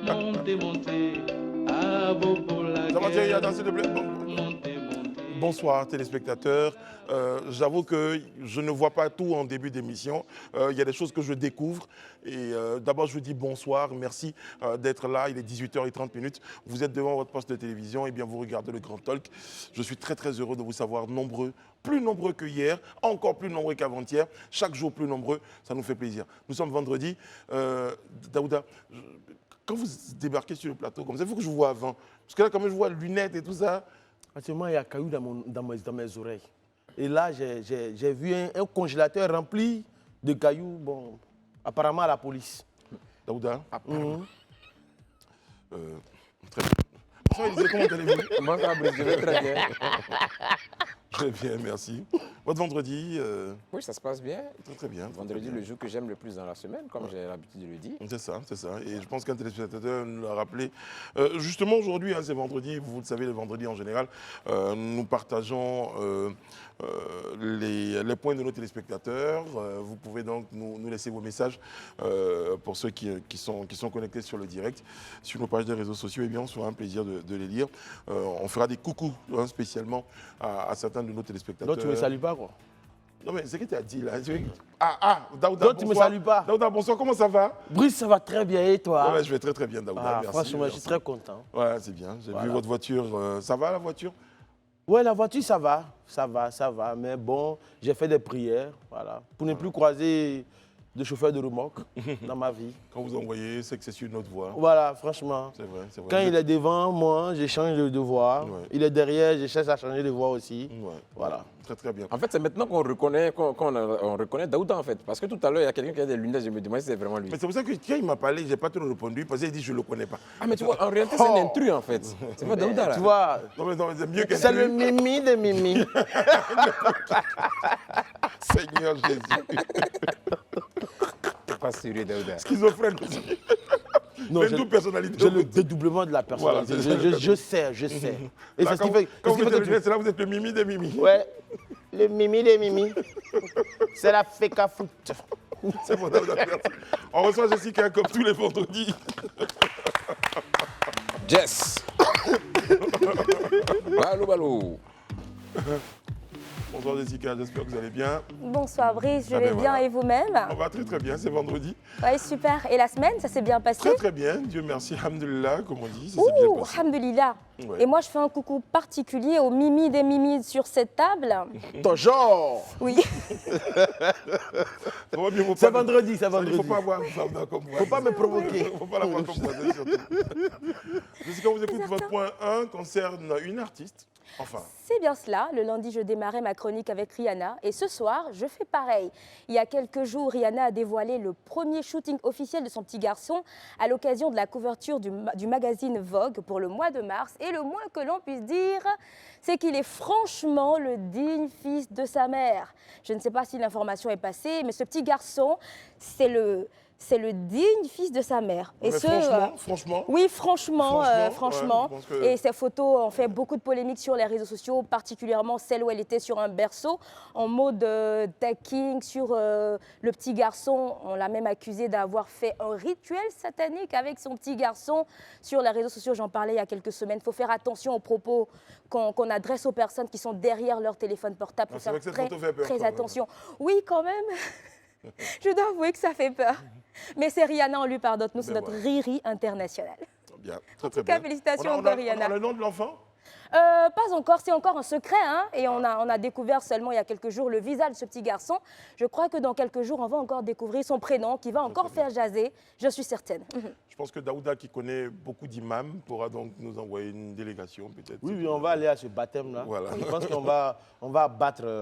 Montez, montez, à Bobola. Ça va, Thierry, à danser de blé. Bonsoir téléspectateurs. J'avoue que je ne vois pas tout en début d'émission. Il y a des choses que je découvre. Et d'abord, je vous dis bonsoir. Merci d'être là. Il est 18h30. Vous êtes devant votre poste de télévision et bien vous regardez le Grand Talk. Je suis très très heureux de vous savoir nombreux, plus nombreux que hier, encore plus nombreux qu'avant-hier, chaque jour plus nombreux. Ça nous fait plaisir. Nous sommes vendredi. Daouda, quand vous débarquez sur le plateau comme ça, il faut que je vous vois avant. Parce que là, quand même, je vois lunettes et tout ça. Actuellement, il y a cailloux dans mes oreilles. Et là, j'ai vu un congélateur rempli de cailloux, bon, apparemment à la police. Daouda. Très bien. Bonsoir Élisée, comment allez-vous? Bonsoir Brice, je vais très bien. Très bien, merci. Votre vendredi Oui, ça se passe bien. Très bien. Vendredi, le jour que j'aime le plus dans la semaine, comme j'ai l'habitude de le dire. C'est ça, c'est ça. Et je pense qu'un téléspectateur nous l'a rappelé. Justement, aujourd'hui, hein, c'est vendredi. Vous le savez, le vendredi en général, nous partageons les points de nos téléspectateurs. Vous pouvez donc nous laisser vos messages pour ceux qui sont connectés sur le direct. Sur nos pages des réseaux sociaux, eh bien, on sera un plaisir de les lire. On fera des coucous hein, spécialement à certains de nos téléspectateurs. Donc tu ne me salues pas, quoi? Non, mais c'est ce que tu as dit là. Donc Daouda, tu ne me salues pas? Daouda, bonsoir, comment ça va? Brice, ça va très bien, et toi? Ouais, je vais très très bien, Daouda. Ah, merci. franchement, merci. je suis très content. Ouais, c'est bien. J'ai vu votre voiture. Ça va la voiture? Ouais, la voiture, ça va. Mais bon, j'ai fait des prières, voilà, pour ne plus croiser de chauffeur de remorque dans ma vie. Quand vous envoyez, c'est que c'est sur notre voie. Voilà, franchement. C'est vrai, c'est vrai. Quand il est devant moi, je change de voie. Ouais. Il est derrière, je cherche à changer de voie aussi. Ouais, Voilà. très très bien. En fait, c'est maintenant qu'on reconnaît, on reconnaît Daouda, en fait. Parce que tout à l'heure, il y a quelqu'un qui a des lunettes, je me demandais si c'est vraiment lui. Mais c'est pour ça que quand il m'a parlé, je n'ai pas trop répondu parce qu'il dit je ne le connais pas. Ah, mais tu vois, en réalité, c'est un intrus, en fait. C'est pas Daouda, là. Tu vois, Non, mais c'est mieux que c'est le mimi de Mimi. Seigneur Jésus. C'est pas sérieux, Daouda. Schizophrène aussi. Non, Même toute personnalité. j'ai le dédoublement de la personnalité. Voilà, je sais. Et c'est ce qui fait, quand c'est ce qui vous fait êtes que le c'est là, vous êtes le mimi des mimi. Ouais, le Mimi de Mimi. C'est la féca foot. C'est bon, Daouda, merci. On reçoit Jessica comme tous les vendredis. Jess. Balou. Bonsoir Jessica, j'espère que vous allez bien. Bonsoir Brice, je Ah vais ben bien voilà. et vous-même? On va très très bien, c'est vendredi. Oui, super. Et la semaine, ça s'est bien passé? Très très bien, Dieu merci, alhamdoulilah, comme on dit, ça s'est bien Ouh, passé. alhamdoulilah. Ouais. Et moi, je fais un coucou particulier aux Mimi des Mimi sur cette table. Ton genre. Oui. Ça va bien, faut C'est pas- vendredi, c'est Il ne vendredi. faut pas avoir Daouda comme voisin. Faut pas me provoquer. Il ne faut pas l'avoir comme voisin surtout. Jessica, vous écoutez, votre point 1 concerne une artiste. Enfin, C'est bien cela. Le lundi, je démarrais ma chronique avec Rihanna. Et ce soir, je fais pareil. Il y a quelques jours, Rihanna a dévoilé le premier shooting officiel de son petit garçon à l'occasion de la couverture du magazine Vogue pour le mois de mars. Et le moins que l'on puisse dire, c'est qu'il est franchement le digne fils de sa mère. Je ne sais pas si l'information est passée, mais ce petit garçon, c'est le digne fils de sa mère. mais franchement, Oui, franchement. ouais, je pense que- Et ces photos ont fait beaucoup de polémiques sur les réseaux sociaux, particulièrement celle où elle était sur un berceau, en mode taking sur le petit garçon. On l'a même accusé d'avoir fait un rituel satanique avec son petit garçon sur les réseaux sociaux. J'en parlais il y a quelques semaines. Il faut faire attention aux propos qu'on adresse aux personnes qui sont derrière leur téléphone portable. Il Ah, faut c'est vrai faire que cette photo fait peur, très quand même. attention. Oui, quand même. Je dois avouer que ça fait peur. Mais c'est Rihanna, on lui pardonne. Nous, c'est Ben notre voilà. Riri international. bien, En très tout très cas, bien. félicitations On a encore, Rihanna. le nom de l'enfant? Pas encore, c'est encore un secret. Hein, et on a découvert seulement il y a quelques jours le visage de ce petit garçon. Je crois que dans quelques jours, on va encore découvrir son prénom qui va encore faire jaser. Je suis certaine. Je pense que Daouda, qui connaît beaucoup d'imams, pourra donc nous envoyer une délégation peut-être. Oui, on va aller à ce bâtême-là. Voilà. Je pense qu'on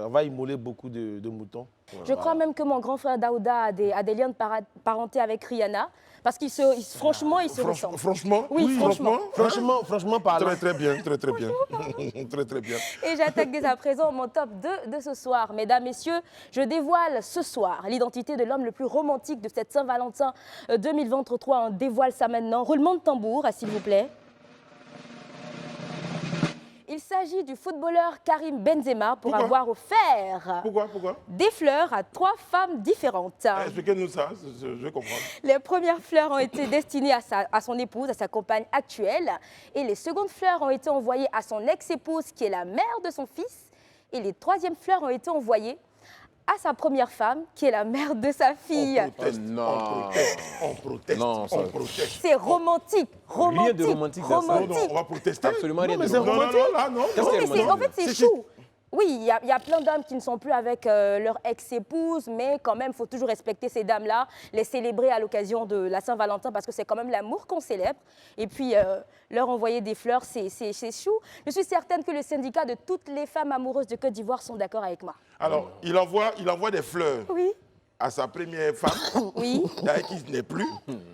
va immoler beaucoup de moutons. Je crois même que mon grand frère Daouda a des liens de parenté avec Rihanna. Parce franchement, ils se ressemblent. Franchement? Oui, franchement. Franchement parlant. Très très bien, très très bien. Très très bien. Et j'attaque dès à présent mon top 2 de ce soir. Mesdames, messieurs, je dévoile ce soir l'identité de l'homme le plus romantique de cette Saint-Valentin 2023. On dévoile ça maintenant. Roulement de tambour, s'il vous plaît. Il s'agit du footballeur Karim Benzema pour Pourquoi avoir offert Pourquoi des fleurs à 3 femmes différentes. Expliquez-nous ça, je comprends. Les premières fleurs ont été destinées à son épouse, à sa compagne actuelle. Et les secondes fleurs ont été envoyées à son ex-épouse, qui est la mère de son fils. Et les troisièmes fleurs ont été envoyées à sa première femme, qui est la mère de sa fille. On proteste, non. on proteste, Non, ça- on proteste. C'est romantique, romantique, Rien de romantique dans ça. Non, non, on va protester. Absolument rien mais de c'est Non, non, romantique. non, là, non. Qu'est-ce non. qu'il y a de Mais romantique? en fait, c'est chou. Oui, il y a plein d'hommes qui ne sont plus avec leur ex-épouse, mais quand même, il faut toujours respecter ces dames-là, les célébrer à l'occasion de la Saint-Valentin, parce que c'est quand même l'amour qu'on célèbre. Et puis, leur envoyer des fleurs, c'est chou. Je suis certaine que le syndicat de toutes les femmes amoureuses de Côte d'Ivoire sont d'accord avec moi. Alors, il envoie des fleurs Oui, à sa première femme, oui, avec qui il n'est plus.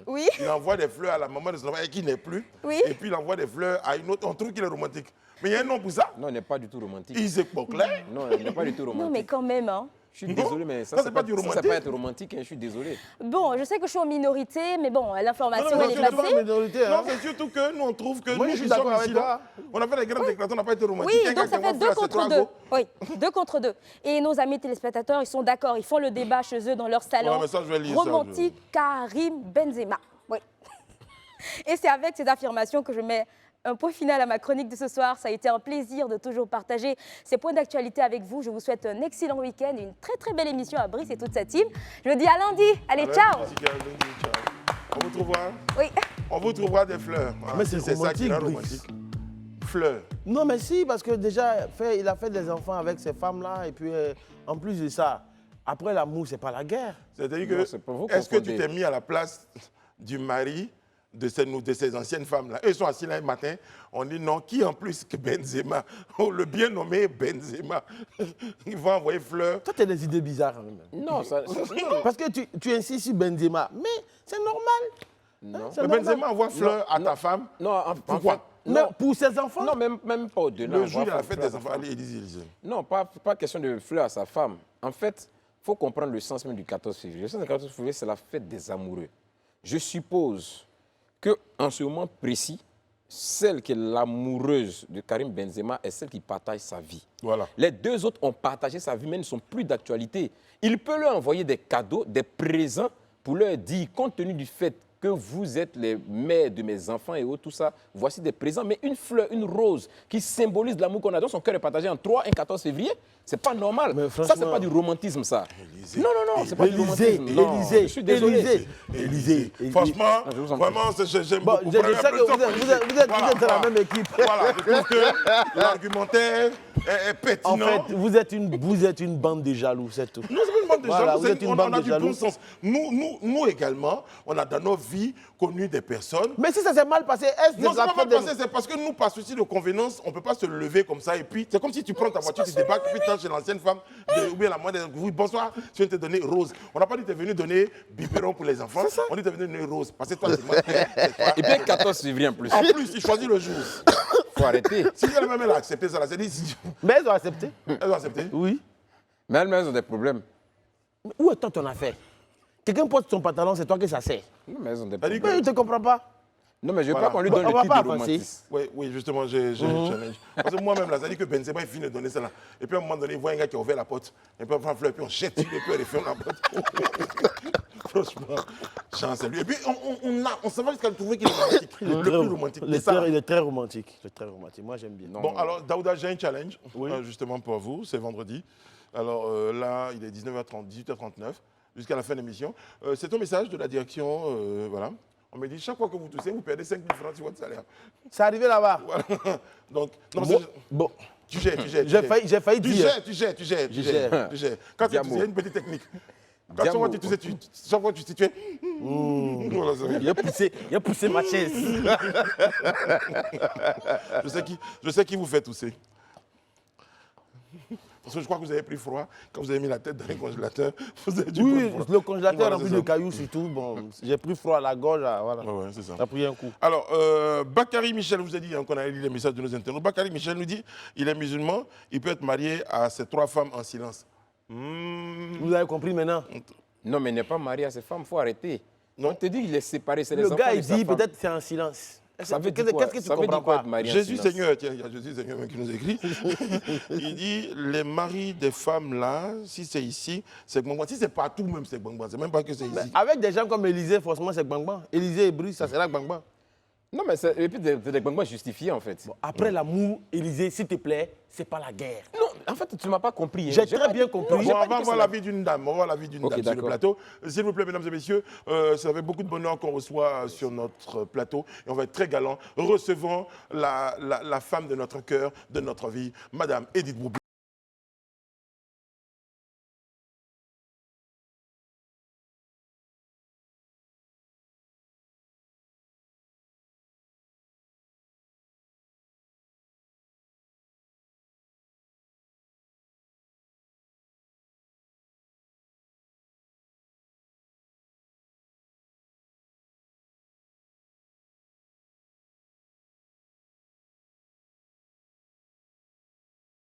oui. Il envoie des fleurs à la maman de son enfant, avec qui il n'est plus. Oui. Et puis, il envoie des fleurs à une autre. On trouve qu'il est romantique. Mais il y a un nom pour ça. Non, il n'est pas du tout romantique. Isaac Boclet. Non, il n'est pas du tout romantique. Non, mais quand même, hein. Je suis désolé, mais ça, Ça, c'est c'est pas du ça, romantique. c'est pas être romantique, hein, je suis désolé. Bon, je sais que je suis en minorité, mais bon, l'information, Non, elle est c'est pas passée. minorité, hein. Non, c'est surtout que nous, on trouve que Moi, nous je suis qui d'accord sommes avec ici, toi. là, on a fait les grandes déclarations, on n'a pas été romantique. Oui, donc ça fait 2 contre 2. Oui, 2 contre 2. Et nos amis téléspectateurs, ils sont d'accord, ils font le débat chez eux dans leur salon. Ouais, mais ça, je vais lire ça, Romantique Karim Benzema. Oui. Et c'est avec ces affirmations que je mets un point final à ma chronique de ce soir. Ça a été un plaisir de toujours partager ces points d'actualité avec vous. Je vous souhaite un excellent week-end et une très très belle émission à Brice et toute sa team. Je vous dis à lundi. Allez, ciao. On vous trouvera, Oui. on vous trouvera des fleurs. Voilà, Mais c'est ça qui est romantique, romantique. Fleurs. Non, mais si, parce que déjà, il a fait des enfants avec ces femmes-là, et puis en plus de ça, après l'amour, c'est pas la guerre. C'est-à-dire Non, que, c'est pas vous est-ce que tu confondez. t'es mis à la place du mari de ces anciennes femmes-là? Eux sont assis là un matin, on dit non, qui en plus que Benzema? Oh, le bien nommé Benzema. Ils vont envoyer fleurs. Toi, tu as des idées bizarres quand même. Non, non. Parce que tu insistes sur Benzema, mais c'est normal. Non. C'est Mais normal. Benzema envoie fleurs à Non. ta femme. Non, en Pourquoi? fait, Mais non, pour ses enfants, non, même pas au-delà. Le on jour va de la faire fête fleurs des à enfants, allez, Élise. Non, pas question de fleurs à sa femme. En fait, il faut comprendre le sens même du 14 février. Le sens du 14 février, c'est la fête des amoureux. Je suppose qu'en ce moment précis, celle qui est l'amoureuse de Karim Benzema est celle qui partage sa vie. Voilà. Les 2 autres ont partagé sa vie, mais ne sont plus d'actualité. Il peut leur envoyer des cadeaux, des présents, pour leur dire, compte tenu du fait que vous êtes les mères de mes enfants et autres, tout ça, voici des présents. Mais une fleur, une rose, qui symbolise l'amour qu'on a dans son cœur est partagé en 3 et 14 février, c'est pas normal. Mais Ça, c'est franchement- pas du romantisme, ça. Élysée. Non, non, non, c'est pas du Élysée, romantisme. Non, Élysée, je suis désolé. Élysée. Franchement, Ah, je vous en vraiment, j'aime Bon, beaucoup. je Prenez sais un que peu de vous temps êtes, pour vous êtes- vous êtes- Voilà, vous êtes dans la voilà. même équipe. Voilà, je trouve que l'argumentaire est pertinent. En fait, vous êtes une bande de jaloux, c'est tout. Nous sommes une bande de Voilà, jaloux, vous êtes une on bande a de du jaloux. bon sens. Nous également, on a dans nos vies connu des personnes. Mais si ça s'est mal passé, est-ce Non, que c'est la pas faute mal de... passé, c'est parce que nous, par souci de convenance, on ne peut pas se lever comme ça. Et puis, c'est comme si tu prends ta voiture, tu débarques, puis tu chez l'ancienne femme, ou bien la moindre. Oui, bonsoir, je viens de te donner rose. On n'a pas dit que tu es venu donner biberon pour les enfants. On dit que tu es venu donner rose. Parce que toi, c'est moi. c'est toi. Et puis 14 février en plus. En plus, il choisit le jour. Faut arrêter. Si elle-même, elle a accepté ça, là, c'est dit, si- Mais elles ont accepté. elle doit accepter. Oui. Mais elles-mêmes ont des problèmes. Mais où est ton affaire? Quelqu'un porte son pantalon, c'est toi que ça sert. Non, mais elles ont des Elle dit problèmes. Mais je ne te comprends pas. Non, mais je ne veux Voilà. pas qu'on lui On donne le va titre pas de avancer. romantisme. Oui, justement, j'ai un challenge. Parce que moi-même, là, ça dit que Benzema est fini de donner ça là. Et puis à un moment donné, il voit un gars qui a ouvert la porte. Et puis on prend un fleur, puis on jette sur les fleurs et ferme la porte. Franchement, chance à lui. Et puis on s'en va jusqu'à trouver qu'il est romantique. Le plus romantique. C'est ça. Il est très romantique. Il est très romantique. Moi, j'aime bien. Non. Bon, alors, Daouda, j'ai un challenge, Oui. justement pour vous, c'est vendredi. Alors là, il est 19h30, 18h39, jusqu'à la fin de l'émission. C'est un message de la direction, voilà. On me dit, chaque fois que vous toussez, vous perdez 5 000 francs sur votre salaire. C'est arrivé là-bas. Voilà. Donc, non, Bon, bon. tu gères. J'ai failli Tu dire. gères. Je gère. Tu gères. Quand tu Diamo. toussais, il y a une petite technique. Quand Diamo. chaque fois tu fais... Voilà, c'est vrai. Il a poussé ma chaise. Je sais qui vous fait tousser. Parce que je crois que vous avez pris froid quand vous avez mis la tête dans le congélateur. Vous avez dû Oui, prendre froid. le congélateur Voilà, rempli c'est de ça. cailloux surtout. Bon, j'ai pris froid à la gorge. Là, voilà. Ouais, c'est ça. Ça a pris un coup. Alors, Bakary Michel vous a dit, hein, qu'on a lu les messages de nos internautes. Bakary Michel nous dit, il est musulman, il peut être marié à ses 3 femmes en silence. Vous avez compris maintenant? Non, mais il n'est pas marié à ses femmes, il faut arrêter. Non. On te dit qu'il est séparé, c'est les Le enfants gars, de il sa dit femme. peut-être c'est en silence. Ça veut dire Qu'est-ce quoi? que tu Ça veut comprends dire quoi pas? être marié en Jésus silence? Seigneur, tiens, il y a Jésus Seigneur qui nous écrit. Il dit, les maris des femmes là, si c'est ici, c'est Gbangban. Si c'est partout même, c'est Gbangban. C'est même pas que c'est ici. Avec des gens comme Élysée, forcément, c'est Gbangban. Élysée et Bruce, ça sera Gbangban. Non, mais et puis des Gbangban justifiés en fait. Après l'amour, Élysée, s'il te plaît, c'est pas la guerre. Non, en fait, tu ne m'as pas compris. hein. J'ai J'ai très pas bien dit- compris. Non, Bon, j'ai on pas va dit que voir c'est la vie d'une dame. On va voir la vie d'une Ok, dame sur le d'accord. plateau. S'il vous plaît, mesdames et messieurs, ça fait beaucoup de bonheur qu'on reçoit sur notre plateau. Et on va être très galant. Recevons la femme de notre cœur, de notre vie, Madame Edith Boublil.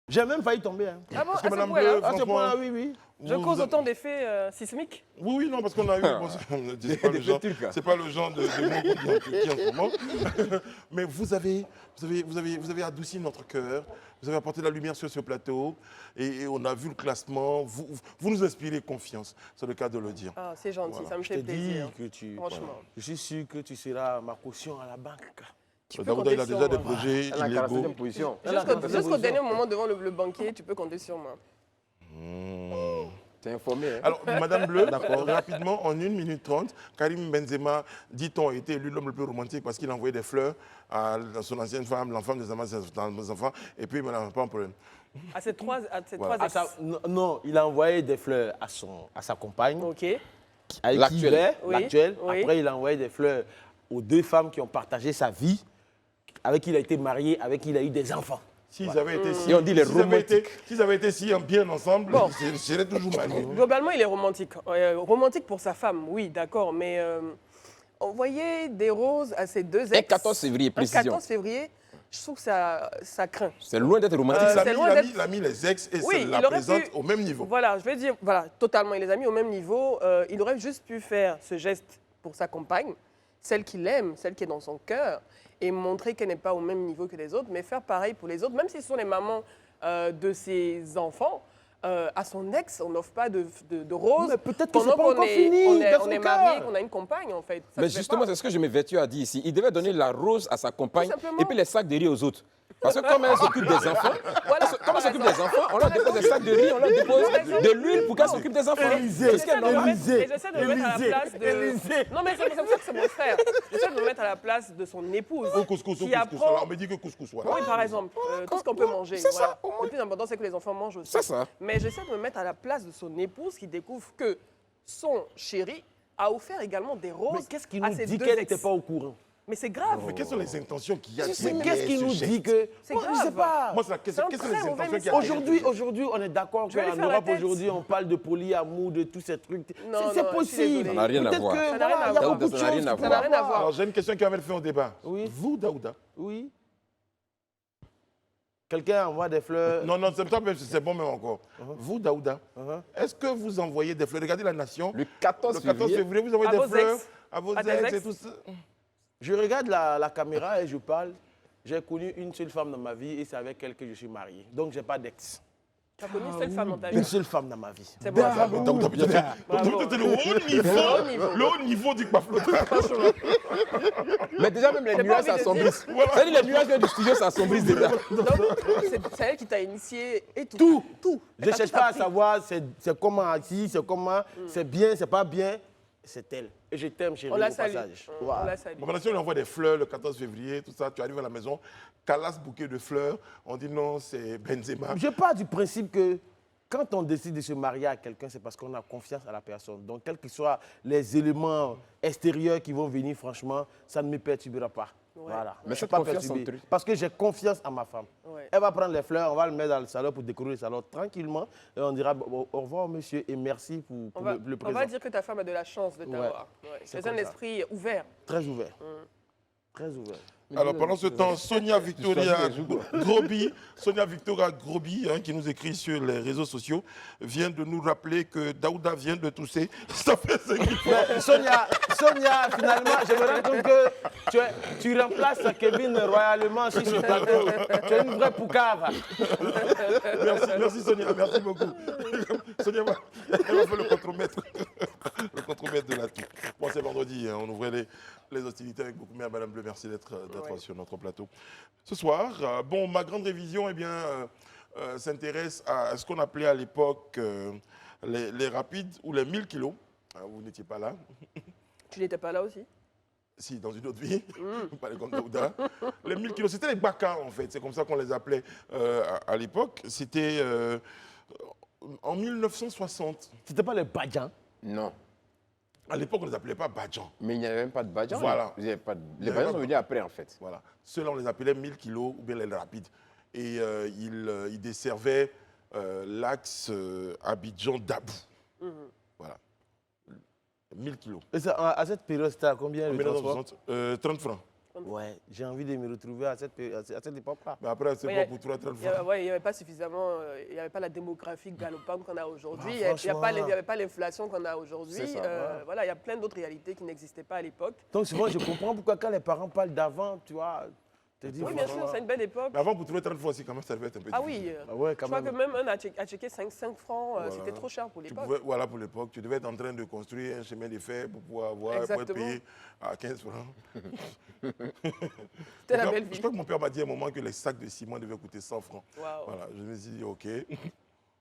J'ai même failli tomber. Hein. Ah bon, Parce que à ce Madame point-là Bleu, À ce franchement, point-là, oui, oui. Je vous- cause vous- autant d'effets sismiques. Oui, oui, non, parce qu'on a eu. Bon, c'est pas le genre, c'est pas le genre de mot qu'on dit en Turquie en ce moment. Mais vous avez adouci notre cœur. Vous avez apporté la lumière sur ce plateau. Et on a vu le classement. Vous nous inspirez confiance. C'est le cas de le dire. Ah, c'est gentil, Voilà. ça me Je te fait dis plaisir. que tu. Franchement. Je suis sûr que tu seras ma caution à la banque. Tu peux Daouda, il a compter sur déjà des moi. projets Elle est en illégaux. 47e position. Jusqu'au dernier moment devant le banquier, tu peux compter sur moi. T'es informé, hein? Alors, Madame Bleu, rapidement, en 1 minute 30, Karim Benzema, dit-on, était élu l'homme le plus romantique parce qu'il envoyait des fleurs à son ancienne femme, l'enfant des enfants, et puis il n'a pas un problème. À ces trois Voilà. ex. Non, il a envoyé des fleurs à sa compagne, Ok. avec qui il L'actuelle. est, Oui, l'actuelle. oui. Après, il a envoyé des fleurs aux 2 femmes qui ont partagé sa vie, avec qui il a été marié, avec qui il a eu des enfants. S'ils avaient été si, Et on dit les s'ils avaient été- romantiques. s'ils avaient été si bien ensemble, Bon. je serais toujours marié. Globalement, il est romantique. Romantique pour sa femme, oui, d'accord, mais envoyer des roses à ses 2 ex. Et 14 février, Un précision. 14 février, je trouve que ça craint. C'est loin d'être romantique. Euh, ça. c'est Il loin a d'être- mis, il a mis les ex et Oui, la il aurait présente pu- au même niveau. Voilà, je vais dire, voilà, totalement, il les a mis au même niveau. Il aurait juste pu faire ce geste pour sa compagne, celle qu'il aime, celle qui est dans son cœur, et montrer qu'elle n'est pas au même niveau que les autres, mais faire pareil pour les autres, même si ce sont les mamans de ses enfants. À son ex, on n'offre pas de roses. Mais peut-être que pendant c'est pas qu'on encore est- fini On est, dans on son est cœur. marié, qu'on a une compagne, en fait. Ça Mais se fait justement, pas. c'est ce que je me vertu a dit ici. Il devait donner la rose à sa compagne Tout simplement. et puis les sacs de riz aux autres. Parce que comme elle s'occupe des enfants, Voilà, comme elle s'occupe des enfants, on leur dépose des sacs de riz, on leur dépose de l'huile pour qu'elle s'occupe des enfants. Élysée, C'est ce qu'elle J'essaie de me doit mettre- Élysée, et j'essaie de me mettre à la place de... Élysée. Non, mais c'est pour ça que c'est mon frère. J'essaie de me mettre à la place de son épouse. Au couscous, au qui couscous. apprend- Alors, on me dit que couscous, voilà. Oui, par exemple, tout ce qu'on peut manger. c'est voilà. ça, au moins. Le plus important, c'est que les enfants mangent aussi. C'est ça. Mais j'essaie de me mettre à la place de son épouse qui découvre que son chéri a offert également des roses Mais qu'est-ce qui à nous ses dit 2 qu'elle ex. n'était pas au courant? Mais c'est grave. Mais quelles sont les intentions qu'il y a Mais derrière qu'est-ce qui ce nous geste? dit que... C'est Moi, je sais grave. pas. Moi, c'est la question. C'est un Quelles sont très les mauvais intentions qu'il y a message. derrière ce Aujourd'hui, on est d'accord Je vais lui qu'en faire la Europe, tête. aujourd'hui, on parle de polyamour, de tous ces trucs. Non, C'est non, je suis possible. désolée. Ça n'a rien à Peut-être voir. que, Ça n'a rien voilà, à il y a voir. beaucoup de Ça n'a choses rien à qui Ça peuvent n'a rien à avoir. voir. Alors, j'ai une question qui avait fait au débat. Oui. Vous, Daouda. Oui. Quelqu'un envoie des fleurs. Non, non, c'est bon même encore. Vous, Daouda, est-ce que vous envoyez des fleurs? Regardez la Nation. Le 14 Le 14 février, février, vous envoyez À des vos fleurs ex. à vos À des ex et ex. tout ça. Je regarde la caméra et je parle. J'ai connu une seule femme dans ma vie et c'est avec elle que je suis marié. Donc, je n'ai pas d'ex. Tu as connu une seule femme dans ta Une vie. seule femme dans ma vie. C'est bon. Ah, mais Daouda, putain, c'est le haut niveau. Le haut niveau du Baflotra. mais déjà même les J'ai pas nuages envie de s'assombrissent. C'est-à-dire les nuages du studio s'assombrissent déjà. Donc, c'est elle qui t'a initié et tout. Tout. Tout. Je ne cherche pas à savoir c'est comment assis, c'est comment, c'est bien, c'est pas bien. C'est elle. Et je t'aime, chérie, On au la salue. passage. On Voilà. la salue. Bon, maintenant, si on lui envoie des fleurs le 14 février, tout ça, tu arrives à la maison, calasse bouquet de fleurs, on dit non, c'est Benzema. Je pars du principe que quand on décide de se marier à quelqu'un, c'est parce qu'on a confiance à la personne. Donc, quels que soient les éléments extérieurs qui vont venir, franchement, ça ne me perturbera pas. Voilà. Mais Je suis cette pas confiance perturbé. entre eux. Parce que j'ai confiance en ma femme. Ouais. Elle va prendre les fleurs, on va le mettre dans le salon pour décorer le salon tranquillement. Et on dira au revoir, monsieur, et merci pour le On présent. va dire que ta femme a de la chance de t'avoir. Ouais. C'est C'est un comme ça. esprit ouvert. Très ouvert. Très ouvert. Alors pendant ce temps, Sonia Victoria Groby, hein, qui nous écrit sur les réseaux sociaux, vient de nous rappeler que Daouda vient de tousser. Ça fait 5 fois. Mais Sonia, finalement, je me rends compte que tu remplaces Kevin royalement sur ce plateau. Tu es une vraie poucave. Merci Sonia, merci beaucoup. Sonia, elle va faire le contre-maître. Le contre-maître de la tout. Bon, c'est vendredi, hein, on ouvrait les hostilités avec beaucoup. Mais Madame Bleu, merci d'être sur notre plateau. Ce soir, bon, ma grande révision, eh bien, s'intéresse à ce qu'on appelait à l'époque les rapides ou les 1000 kilos. Vous n'étiez pas là. Tu n'étais pas là aussi? Si, dans une autre vie, pas les Gongaouda. Les 1000 kilos, c'était les Baka en fait, c'est comme ça qu'on les appelait à l'époque. C'était en 1960. C'était pas les Badjans? Non. À l'époque, on ne les appelait pas Badjan. Mais il n'y avait même pas de Badjan. Voilà. Les Badjans sont venus après, en fait. Voilà. Ceux-là, on les appelait 1000 kilos ou bien les rapides. Et ils desservaient l'axe Abidjan-Dabou. Voilà. 1000 kilos. Et ça, à cette période, c'était à combien En le transport? 1960, 30 francs. Ouais, j'ai envie de me retrouver à cette époque-là. Mais après, c'est pas pour toi 30 francs. Il n'y avait pas suffisamment, il n'y avait pas la démographie galopante qu'on a aujourd'hui, il Ah, n'y avait pas l'inflation qu'on a aujourd'hui. C'est ça, Voilà, il y a plein d'autres réalités qui n'existaient pas à l'époque. Donc souvent, je comprends pourquoi quand les parents parlent d'avant, tu vois, te dis Oui, bien sûr, c'est une belle époque. Mais avant, pour trouver 30 francs aussi, quand même, ça devait être un peu Ah difficile. oui, Ah ouais, je quand crois même. que même un à checker 5 francs, Voilà. c'était trop cher pour l'époque. Voilà, pour l'époque, tu devais être en train de construire un chemin de fer pour pouvoir avoir, pour être Exactement. payé à 15 francs. C'était la belle Je vie. crois que mon père m'a dit à un moment que les sacs de ciment devaient coûter 100 francs. Waouh. Voilà, je me suis dit, OK.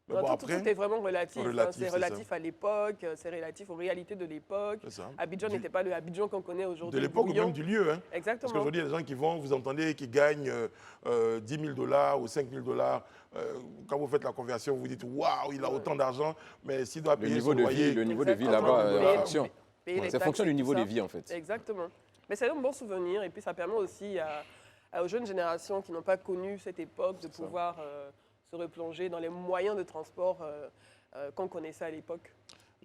Mais Non, bon, tout après, est vraiment relatif. relatif, C'est c'est relatif à l'époque, c'est relatif aux réalités de l'époque. c'est ça. Abidjan n'était pas le Abidjan qu'on connaît aujourd'hui. De l'époque ou brouillon. même du lieu. Hein. Parce Exactement. qu'aujourd'hui, il y a des gens qui vont, vous entendez, qui gagnent 10 000 $ ou 5 000 $. Quand vous faites la conversion, vous dites, waouh, il a autant d'argent, mais s'il doit Le payer niveau son de loyer. vie, le niveau de vie Exactement. là-bas, Payer- fonction. payer les Ça taxes fonctionne et du tout niveau ça. de vie, en fait. Exactement. Mais c'est un bon souvenir et puis ça permet aussi aux jeunes générations qui n'ont pas connu cette époque de pouvoir se replonger dans les moyens de transport qu'on connaissait à l'époque.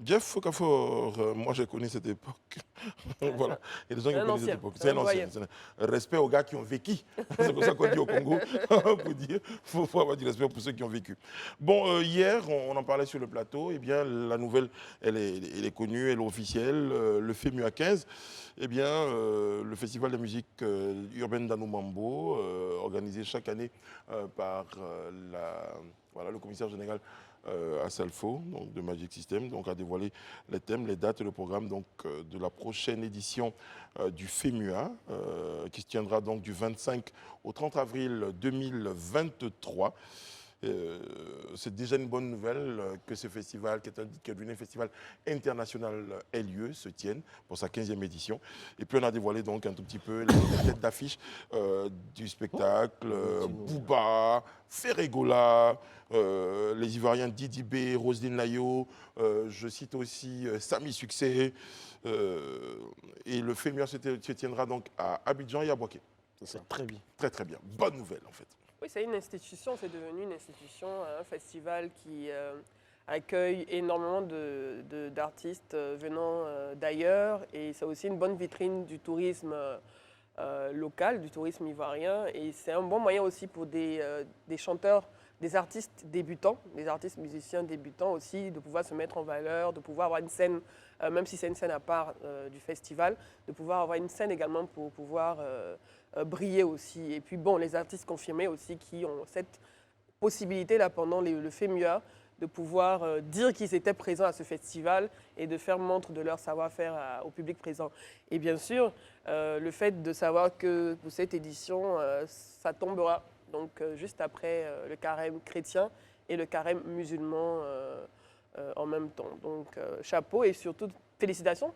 Jeff Okafor, moi j'ai connu cette époque. Voilà. Il y a des gens qui un connaissent cette ancien. époque. C'est C'est un un ancien. Respect aux gars qui ont vécu. C'est pour ça qu'on dit au Congo, pour dire, faut avoir du respect pour ceux qui ont vécu. Bon, hier, on en parlait sur le plateau. Eh bien, la nouvelle, elle est connue, elle est officielle. Le FEMUA 15, eh bien, le Festival de musique urbaine d'Anoumambo, organisé chaque année par le commissaire général à Salfo, donc de Magic System, donc a dévoilé les thèmes, les dates et le programme donc, de la prochaine édition du FEMUA, qui se tiendra donc du 25 au 30 avril 2023. C'est déjà une bonne nouvelle que ce festival, qui est devenu un festival international, ait lieu, se tienne pour sa 15e édition. Et puis on a dévoilé donc un tout petit peu les têtes d'affiche du spectacle, Booba, Ferregola, les Ivoiriens Didi B, Roselyne Layo, je cite aussi Samy Succès. Et le FEMUA se tiendra donc à Abidjan et à Boaké. C'est très bien. Très très bien. Bonne nouvelle en fait. Oui, c'est une institution, c'est devenu une institution, un festival qui accueille énormément d'artistes venant d'ailleurs et c'est aussi une bonne vitrine du tourisme local, du tourisme ivoirien et c'est un bon moyen aussi pour des chanteurs, des artistes débutants, des artistes musiciens débutants aussi, de pouvoir se mettre en valeur, de pouvoir avoir une scène, même si c'est une scène à part du festival, de pouvoir avoir une scène également pour pouvoir briller aussi. Et puis bon, les artistes confirmés aussi qui ont cette possibilité-là pendant le FEMUA de pouvoir dire qu'ils étaient présents à ce festival et de faire montre de leur savoir-faire au public présent. Et bien sûr, le fait de savoir que pour cette édition, ça tombera donc juste après le carême chrétien et le carême musulman en même temps. Donc chapeau et surtout félicitations.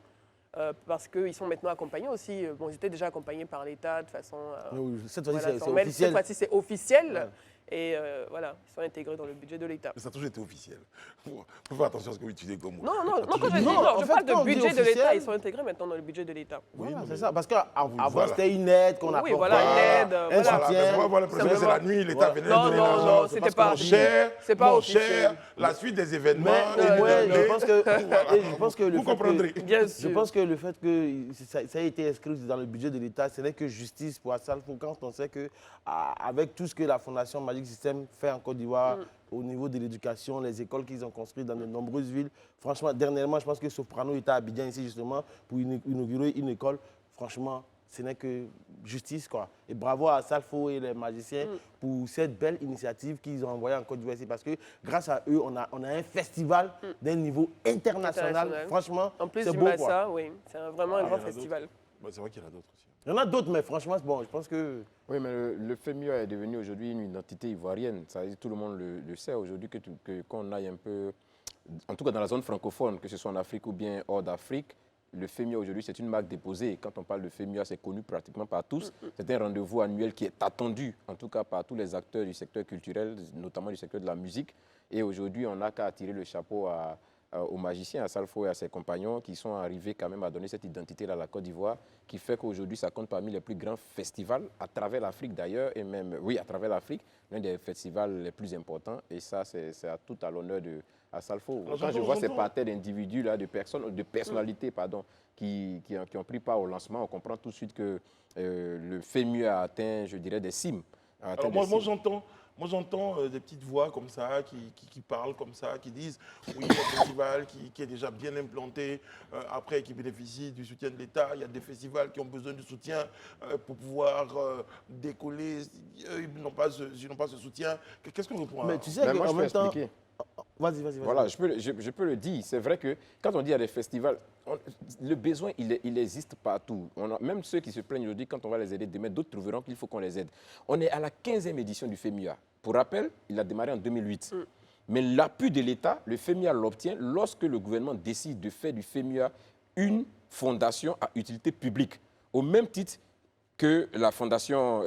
Parce qu'ils sont maintenant accompagnés aussi. Bon, ils étaient déjà accompagnés par l'État de façon... Oui, cette fois-ci, voilà, c'est formelle. officiel. Cette fois-ci, c'est officiel. Ouais. Et voilà, ils sont intégrés dans le budget de l'État. Mais ça a toujours été officiel. Il faut faire attention à ce que vous utilisez comme mot. Non, quand je dis Non, non, en je fait, parle quand on de dit budget de l'État. officiel- Ils sont intégrés maintenant dans le budget de l'État. Voilà, mais- c'est ça. Parce qu'avant, Voilà. c'était une aide qu'on Oui, apportait. voilà, une aide. Un Voilà. Voilà, soutien. mais moi, le problème, c'est la nuit, l'État venait Non, donner non, l'argent. non, C'est c'était parce pas- que mon cher, c'est pas mon officiel. cher, la suite des événements. Mais et ouais, de- je pense que, et je pense que le Vous fait comprendrez. Bien je sûr. pense que le fait que ça a été inscrit dans le budget de l'État, ce n'est que justice pour Assalfo quand on sait que avec tout ce que la Fondation Magic Magic System fait en Côte d'Ivoire au niveau de l'éducation, les écoles qu'ils ont construites dans de nombreuses villes. Franchement, dernièrement, je pense que Soprano était à Abidjan ici justement pour inaugurer une école. Franchement, ce n'est que justice, quoi. Et bravo à Salfo et les magiciens pour cette belle initiative qu'ils ont envoyée en Côte d'Ivoire ici. Parce que grâce à eux, on a un festival d'un niveau international. Franchement, en plus c'est du beau, Massa, quoi. oui, c'est vraiment un grand festival. Bah, c'est vrai qu'il y en a d'autres aussi. Il y en a d'autres, mais franchement, bon, je pense que... Oui, mais le FEMIA est devenu aujourd'hui une identité ivoirienne. Ça veut dire, tout le monde le sait aujourd'hui qu'on aille un peu, en tout cas dans la zone francophone, que ce soit en Afrique ou bien hors d'Afrique, le FEMIA aujourd'hui, c'est une marque déposée. Quand on parle de FEMIA, c'est connu pratiquement par tous. C'est un rendez-vous annuel qui est attendu, en tout cas par tous les acteurs du secteur culturel, notamment du secteur de la musique. Et aujourd'hui, on n'a qu'à tirer le chapeau aux magiciens, à Salfo et à ses compagnons qui sont arrivés quand même à donner cette identité à la Côte d'Ivoire, qui fait qu'aujourd'hui, ça compte parmi les plus grands festivals à travers l'Afrique d'ailleurs, et même, oui, à travers l'Afrique, l'un des festivals les plus importants. Et ça, c'est tout à l'honneur à Salfo. Quand je vois ces parterres d'individus, là, de personnalités, pardon, qui ont pris part au lancement, on comprend tout de suite que le FEMIA a atteint, je dirais, des cimes. Alors moi, j'entends des petites voix comme ça, qui parlent comme ça, qui disent oui, il y a un festival qui est déjà bien implanté, après qui bénéficie du soutien de l'État. Il y a des festivals qui ont besoin de soutien pour pouvoir décoller. Eux, ils n'ont pas ce soutien. Qu'est-ce qu'on répond à... Mais tu sais moi, qu'en je peux même temps... expliquer. Vas-y. Voilà, je peux le dire. C'est vrai que quand on dit à des festivals, le besoin, il existe partout. Même ceux qui se plaignent aujourd'hui, quand on va les aider demain, d'autres trouveront qu'il faut qu'on les aide. On est à la 15e édition du FEMIA. Pour rappel, il a démarré en 2008. Mais l'appui de l'État, le FEMIA l'obtient lorsque le gouvernement décide de faire du FEMIA une fondation à utilité publique. Au même titre que la fondation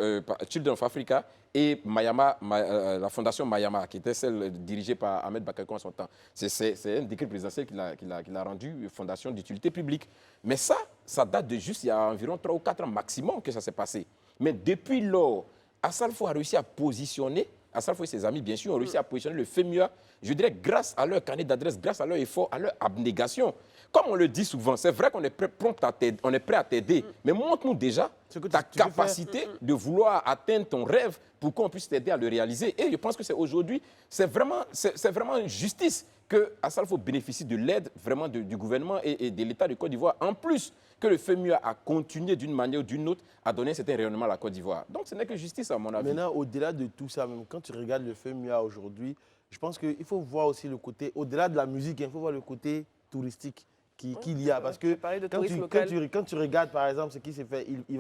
Children of Africa et la fondation Mayama, qui était celle dirigée par Ahmed Bakayoko en son temps. C'est un décret présidentiel qu'il a rendu fondation d'utilité publique. Mais ça date de juste il y a environ 3 ou 4 ans maximum que ça s'est passé. Mais depuis lors, Assalfo a réussi à positionner, Assalfo et ses amis, bien sûr, ont réussi à positionner le FEMIA, je dirais, grâce à leur carnet d'adresse, grâce à leur effort, à leur abnégation. Comme on le dit souvent, c'est vrai qu'on est prêt à t'aider, mais montre-nous déjà ta capacité de vouloir atteindre ton rêve pour qu'on puisse t'aider à le réaliser. Et je pense que c'est aujourd'hui, c'est vraiment une justice que Assalfo bénéficie de l'aide vraiment du gouvernement et de l'État de Côte d'Ivoire, en plus que le FEMIA a continué d'une manière ou d'une autre à donner un certain rayonnement à la Côte d'Ivoire. Donc ce n'est que justice à mon avis. Maintenant, au-delà de tout ça, même quand tu regardes le FEMIA aujourd'hui, je pense qu'il faut voir aussi le côté, au-delà de la musique, il faut voir le côté touristique qu'il y a. Parce que quand tu regardes, par exemple, ce qui s'est fait, il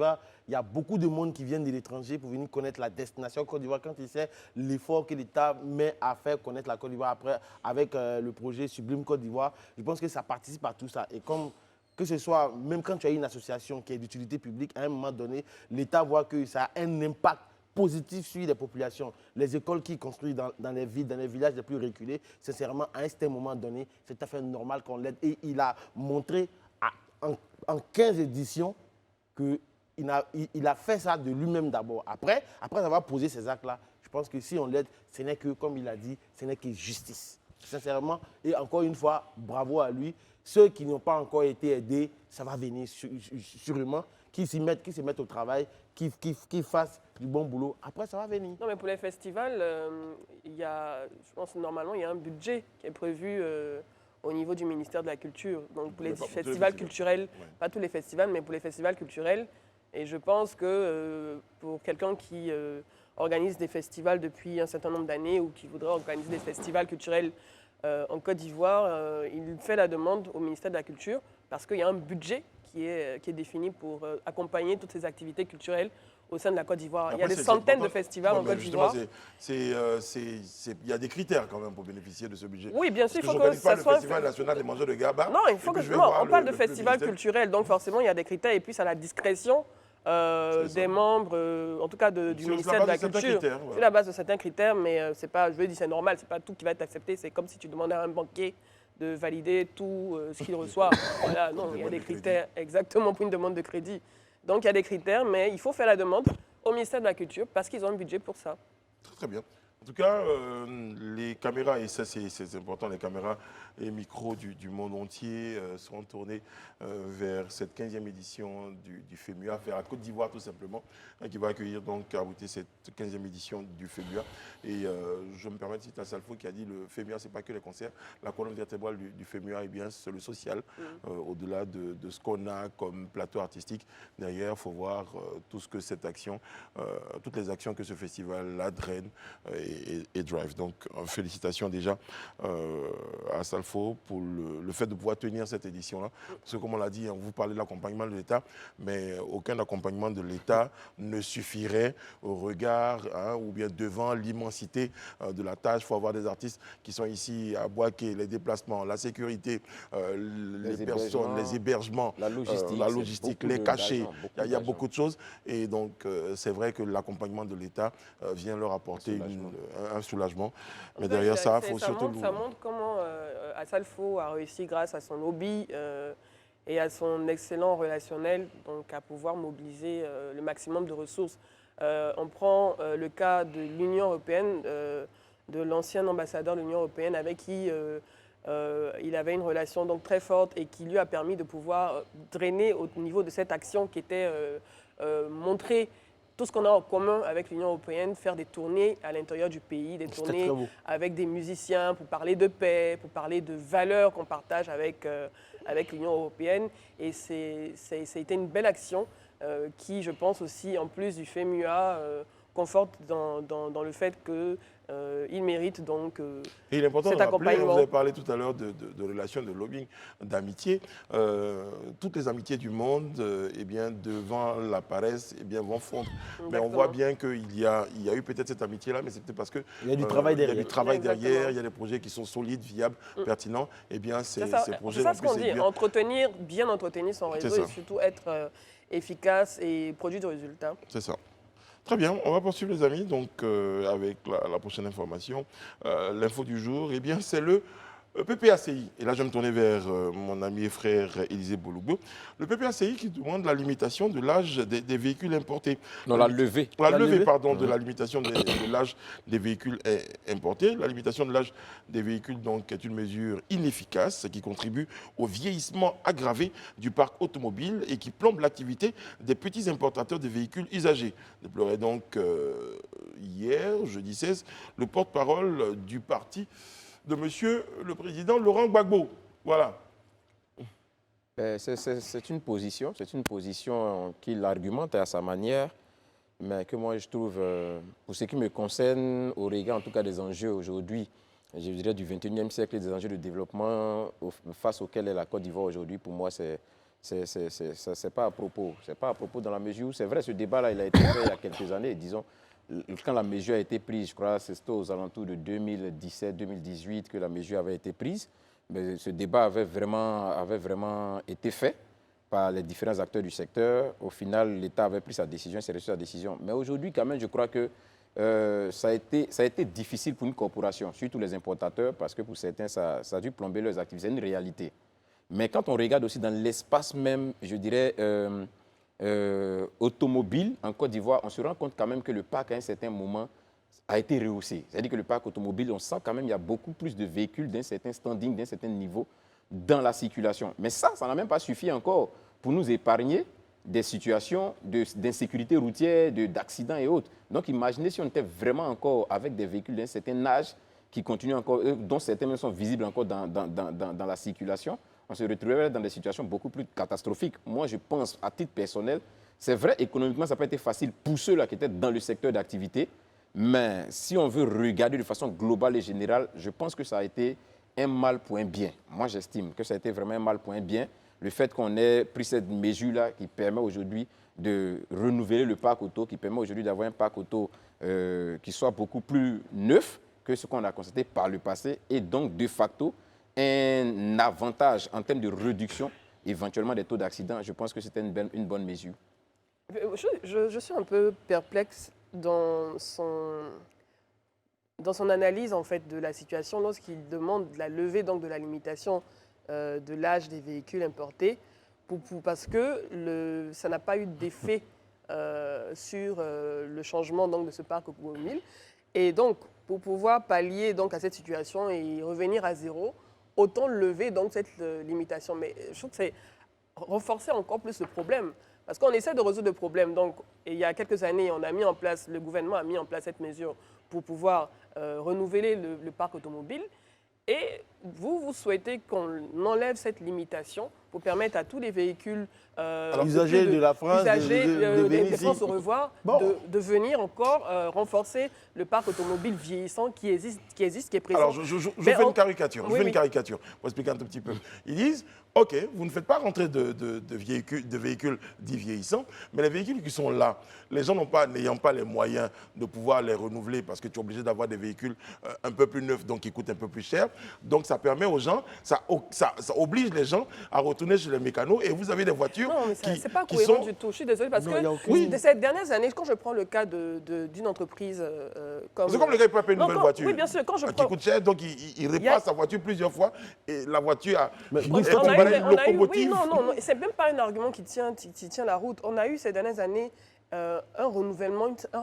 y a beaucoup de monde qui viennent de l'étranger pour venir connaître la destination Côte d'Ivoire. Quand il sait l'effort que l'État met à faire connaître la Côte d'Ivoire après, avec le projet Sublime Côte d'Ivoire, je pense que ça participe à tout ça. Et comme que ce soit, même quand tu as une association qui est d'utilité publique, à un moment donné, l'État voit que ça a un impact positif sur les populations. Les écoles qui construisent dans les villes, dans les villages les plus reculés, sincèrement, à un certain moment donné, c'est tout à fait normal qu'on l'aide. Et il a montré en 15 éditions qu'il a fait ça de lui-même d'abord. Après avoir posé ces actes-là, je pense que si on l'aide, ce n'est que, comme il a dit, ce n'est que justice. Sincèrement, et encore une fois, bravo à lui. Ceux qui n'ont pas encore été aidés, ça va venir sûrement, qui se mettent au travail, qui fassent du bon boulot. Après, ça va venir. Non, mais pour les festivals, je pense que normalement, il y a un budget qui est prévu au niveau du ministère de la Culture. Donc pour les festivals culturels, pas tous les festivals, mais pour les festivals culturels. Et je pense que pour quelqu'un qui organise des festivals depuis un certain nombre d'années ou qui voudrait organiser des festivals culturels en Côte d'Ivoire, il fait la demande au ministère de la Culture parce qu'il y a un budget qui est défini pour accompagner toutes ces activités culturelles au sein de la Côte d'Ivoire. Il y a des centaines de festivals en Côte d'Ivoire. Il y a des critères quand même pour bénéficier de ce budget. Oui, bien sûr, il faut que ça le soit... Festival national des mangeurs de Gaba. Non, il faut que... Non, on parle de festival culturel, donc forcément, il y a des critères et puis c'est à la discrétion des membres, en tout cas du ministère de la Culture. C'est la base de certains critères, mais c'est pas, je veux dire, c'est normal, c'est pas tout qui va être accepté. C'est comme si tu demandais à un banquier de valider tout ce qu'il reçoit. Voilà, non, il y a des critères exactement pour une demande de crédit. Donc il y a des critères, mais il faut faire la demande au ministère de la Culture parce qu'ils ont un budget pour ça. Très bien. tout cas, les caméras, et ça c'est important, les caméras et micros du monde entier seront tournés vers cette 15e édition du FEMUA, vers la Côte d'Ivoire tout simplement, hein, qui va accueillir donc à Bouté cette 15e édition du FEMUA. Et je me permets de citer Salfo qui a dit le FEMUA, c'est pas que les concerts, la colonne vertébrale du FEMUA, eh bien c'est le social, au-delà de ce qu'on a comme plateau artistique. Derrière, il faut voir tout ce que cette action, toutes les actions que ce festival-là draine et drive. Donc, félicitations déjà à Salfo pour le fait de pouvoir tenir cette édition-là. Parce que, comme on l'a dit, on vous parlait de l'accompagnement de l'État, mais aucun accompagnement de l'État ne suffirait au regard ou bien devant l'immensité de la tâche. Il faut avoir des artistes qui sont ici à Boaké, les déplacements, la sécurité, les personnes, les hébergements, la logistique, les cachets. Il y a beaucoup de choses. Et donc, c'est vrai que l'accompagnement de l'État vient leur apporter un soulagement. Mais derrière ça, il faut surtout... Ça montre comment Salfo a réussi grâce à son lobby et à son excellent relationnel donc, à pouvoir mobiliser le maximum de ressources. On prend le cas de l'Union européenne, de l'ancien ambassadeur de l'Union européenne avec qui il avait une relation donc, très forte et qui lui a permis de pouvoir drainer au niveau de cette action qui était montrer tout ce qu'on a en commun avec l'Union européenne, faire des tournées à l'intérieur du pays, des tournées avec des musiciens pour parler de paix, pour parler de valeurs qu'on partage avec l'Union européenne. Et c'était une belle action qui, je pense aussi, en plus du FEMUA, conforte dans le fait qu'il mérite donc et il est important cet de rappeler, accompagnement. vous avez parlé tout à l'heure de relations, de lobbying, d'amitié. Toutes les amitiés du monde, eh bien, devant la paresse, eh bien, vont fondre. Exactement. Mais on voit bien qu'il y a eu peut-être cette amitié-là, mais c'est peut-être parce que il y a du travail derrière. Il y a du travail derrière, il y a des projets qui sont solides, viables, pertinents. Eh bien, ces projets... C'est ça ce qu'on dit, bien entretenir son réseau et surtout être efficace et produire du résultat. C'est ça. Très bien, on va poursuivre les amis, donc avec la prochaine information. L'info du jour, eh bien c'est le PPACI. Et là je vais me tourner vers mon ami et frère Élisée Boulougbo. Le PPACI qui demande la limitation de l'âge des véhicules importés. Non, la levée. La levée, pardon, de la limitation de l'âge des véhicules importés. La limitation de l'âge des véhicules donc, est une mesure inefficace qui contribue au vieillissement aggravé du parc automobile et qui plombe l'activité des petits importateurs de véhicules usagés. Déplorait donc hier, jeudi 16, le porte-parole du parti de Monsieur le Président Laurent Gbagbo. Voilà. C'est une position qu'il argumente à sa manière, mais que moi je trouve, pour ce qui me concerne, au regard en tout cas des enjeux aujourd'hui, je dirais du 21e siècle et des enjeux de développement face auxquels est la Côte d'Ivoire aujourd'hui, pour moi c'est pas à propos. C'est pas à propos dans la mesure où, c'est vrai, ce débat-là, il a été fait il y a quelques années, disons, quand la mesure a été prise, je crois que c'était aux alentours de 2017-2018 que la mesure avait été prise. Mais ce débat avait vraiment été fait par les différents acteurs du secteur. Au final, l'État avait pris sa décision, s'est reçu sa décision. Mais aujourd'hui, quand même, je crois que ça a été difficile pour une corporation, surtout les importateurs, parce que pour certains, ça a dû plomber leurs activités. C'est une réalité. Mais quand on regarde aussi dans l'espace même, je dirais, automobile en Côte d'Ivoire, on se rend compte quand même que le parc, à un certain moment, a été rehaussé. C'est-à-dire que le parc automobile, on sent quand même qu'il y a beaucoup plus de véhicules d'un certain standing, d'un certain niveau dans la circulation. Mais ça n'a même pas suffi encore pour nous épargner des situations d'insécurité routière, d'accidents et autres. Donc imaginez si on était vraiment encore avec des véhicules d'un certain âge qui continuent encore, dont certains même sont visibles encore dans la circulation, on se retrouverait dans des situations beaucoup plus catastrophiques. Moi, je pense, à titre personnel, c'est vrai, économiquement, ça n'a pas été facile pour ceux-là qui étaient dans le secteur d'activité, mais si on veut regarder de façon globale et générale, je pense que ça a été un mal pour un bien. Moi, j'estime que ça a été vraiment un mal pour un bien. Le fait qu'on ait pris cette mesure-là qui permet aujourd'hui de renouveler le parc auto, qui permet aujourd'hui d'avoir un parc auto qui soit beaucoup plus neuf que ce qu'on a constaté par le passé, et donc, de facto, un avantage en termes de réduction éventuellement des taux d'accident. Je pense que c'était une bonne mesure. Je suis un peu perplexe dans son analyse en fait, de la situation lorsqu'il demande la levée donc, de la limitation de l'âge des véhicules importés parce que ça n'a pas eu d'effet sur le changement donc, de ce parc automobile. Et donc, pour pouvoir pallier donc, à cette situation et revenir à zéro, autant lever donc, cette limitation. Mais je trouve que c'est renforcer encore plus le problème. Parce qu'on essaie de résoudre le problème. Donc, il y a quelques années, le gouvernement a mis en place cette mesure pour pouvoir renouveler le parc automobile. Et vous souhaitez qu'on enlève cette limitation pour permettre à tous les véhicules usagers de la France, de France au revoir, de venir encore renforcer le parc automobile vieillissant qui existe, qui est présent. Alors, je fais une caricature. Je fais une caricature pour expliquer un tout petit peu. Ils disent, OK, vous ne faites pas rentrer de véhicules dits vieillissants, mais les véhicules qui sont là, les gens n'ayant pas les moyens de pouvoir les renouveler parce que tu es obligé d'avoir des véhicules un peu plus neufs, donc qui coûtent un peu plus cher. Donc, ça permet aux gens, ça oblige les gens à retourner chez les mécanos et vous avez des voitures c'est pas cohérent du tout. Je suis désolée parce que ces dernières années, quand je prends le cas d'une entreprise comme... C'est comme le gars qui peut payer une nouvelle voiture. Oui, bien sûr. Qui coûte cher, donc il répare sa voiture plusieurs fois et la voiture a... Oui, non, c'est même pas un argument qui tient la route. On a eu ces dernières années un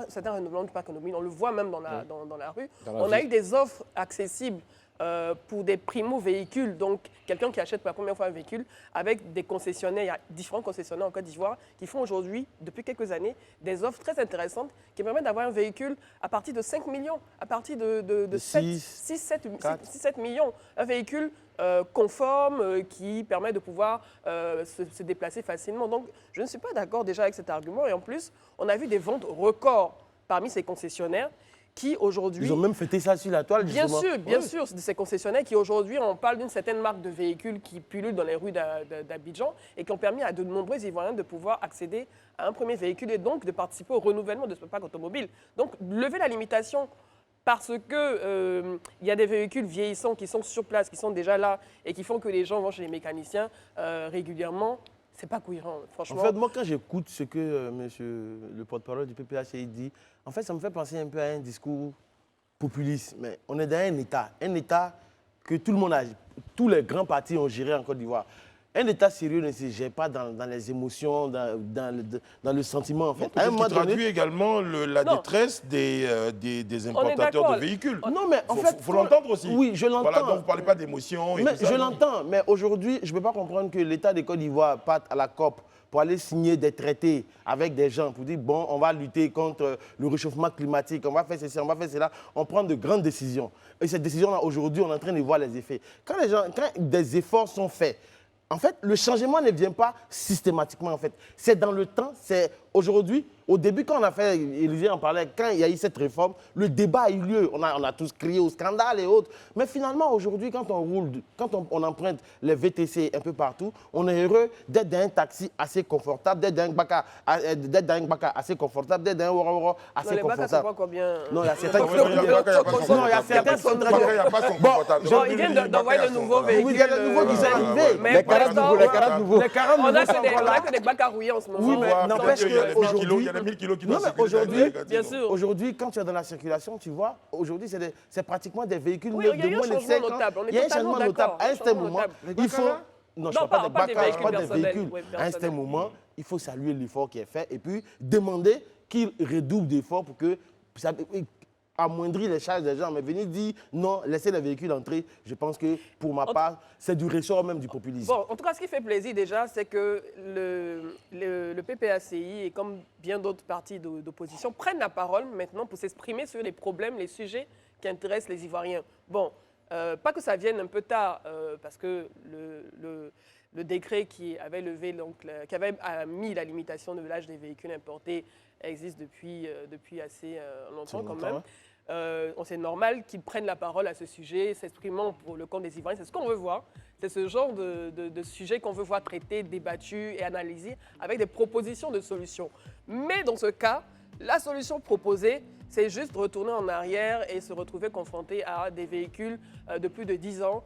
certain renouvellement du parc automobile. On le voit même dans la rue. On a eu des offres accessibles pour des primo-véhicules, donc quelqu'un qui achète pour la première fois un véhicule avec des concessionnaires. Il y a différents concessionnaires en Côte d'Ivoire qui font aujourd'hui, depuis quelques années, des offres très intéressantes qui permettent d'avoir un véhicule à partir de 5 millions, à partir de 6-7 millions. Un véhicule conforme qui permet de pouvoir se déplacer facilement. Donc, je ne suis pas d'accord déjà avec cet argument. Et en plus, on a vu des ventes records parmi ces concessionnaires qui aujourd'hui... Ils ont même fêté ça sur la toile, justement. Bien sûr, c'est de ces concessionnaires qui aujourd'hui, on parle d'une certaine marque de véhicules qui pullulent dans les rues d'Abidjan et qui ont permis à de nombreux Ivoiriens de pouvoir accéder à un premier véhicule et donc de participer au renouvellement de ce parc automobile. Donc, lever la limitation parce qu'il y a des véhicules vieillissants qui sont sur place, qui sont déjà là et qui font que les gens vont chez les mécaniciens régulièrement, c'est pas cohérent, franchement. En fait, moi, quand j'écoute ce que monsieur le porte-parole du PPHCI dit, en fait, ça me fait penser un peu à un discours populiste. Mais on est dans un État que tout le monde a, tous les grands partis ont géré en Côte d'Ivoire. Un État sérieux ne se gère pas dans les émotions, dans le sentiment, en fait. Non, qui traduit également la détresse des importateurs de véhicules. Non, mais en fait... Il faut l'entendre aussi. Oui, je l'entends. Voilà, donc vous ne parlez pas d'émotion. Je l'entends, mais aujourd'hui, je ne peux pas comprendre que l'État de Côte d'Ivoire parte à la COP pour aller signer des traités avec des gens, pour dire, bon, on va lutter contre le réchauffement climatique, on va faire ceci, on va faire cela. On prend de grandes décisions. Et cette décision-là, aujourd'hui, on est en train de voir les effets. Quand des efforts sont faits, en fait, le changement ne vient pas systématiquement, en fait. C'est dans le temps, c'est aujourd'hui. Au début, quand on a fait, Olivier en parlait, quand il y a eu cette réforme, le débat a eu lieu. On a tous crié au scandale et autres. Mais finalement, aujourd'hui, quand on roule, quand on emprunte les VTC un peu partout, on est heureux d'être dans un taxi assez confortable, d'être dans un baka assez confortable, d'être dans un Woro assez confortable. Les bakas, combien? Non, il y a certains qui sont bien. Non, il y a certains qui sont très bien. Il n'y a pas son confortable. Ils viennent d'envoyer de nouveaux véhicules. Oui, il y a de nouveaux qui sont arrivés. Les 40 nouveaux. Les 40 nouveaux sont encore là. On n'a que des bakas rouillés en ce moment. Oui, mais n'empêche qu'aujourd'hui... 1000 kilos qui non, doivent mais aujourd'hui, bien sûr. Aujourd'hui, quand tu es dans la circulation, tu vois, aujourd'hui, c'est pratiquement des véhicules oui, neufs de moins de 5 ans. Il y a un changement notable. À un certain moment, il faut... Non, je ne parle pas des bacs, je parle des véhicules. À un certain moment, il faut saluer l'effort qui est fait et puis demander qu'ils redoublent d'efforts pour que... amoindrir les charges des gens, mais venir dire non, laissez les véhicules entrer, je pense que pour ma part, c'est du ressort même du populisme. Bon, en tout cas, ce qui fait plaisir déjà, c'est que le PPACI et comme bien d'autres partis d'opposition prennent la parole maintenant pour s'exprimer sur les problèmes, les sujets qui intéressent les Ivoiriens. Bon, pas que ça vienne un peu tard, parce que le décret qui avait levé, donc, qui avait mis la limitation de l'âge des véhicules importés existe depuis assez longtemps quand même. C'est normal qu'ils prennent la parole à ce sujet, s'exprimant pour le compte des Ivoiriens. C'est ce qu'on veut voir. C'est ce genre de sujet qu'on veut voir traité, débattu et analysé avec des propositions de solutions. Mais dans ce cas, la solution proposée, c'est juste retourner en arrière et se retrouver confronté à des véhicules de plus de 10 ans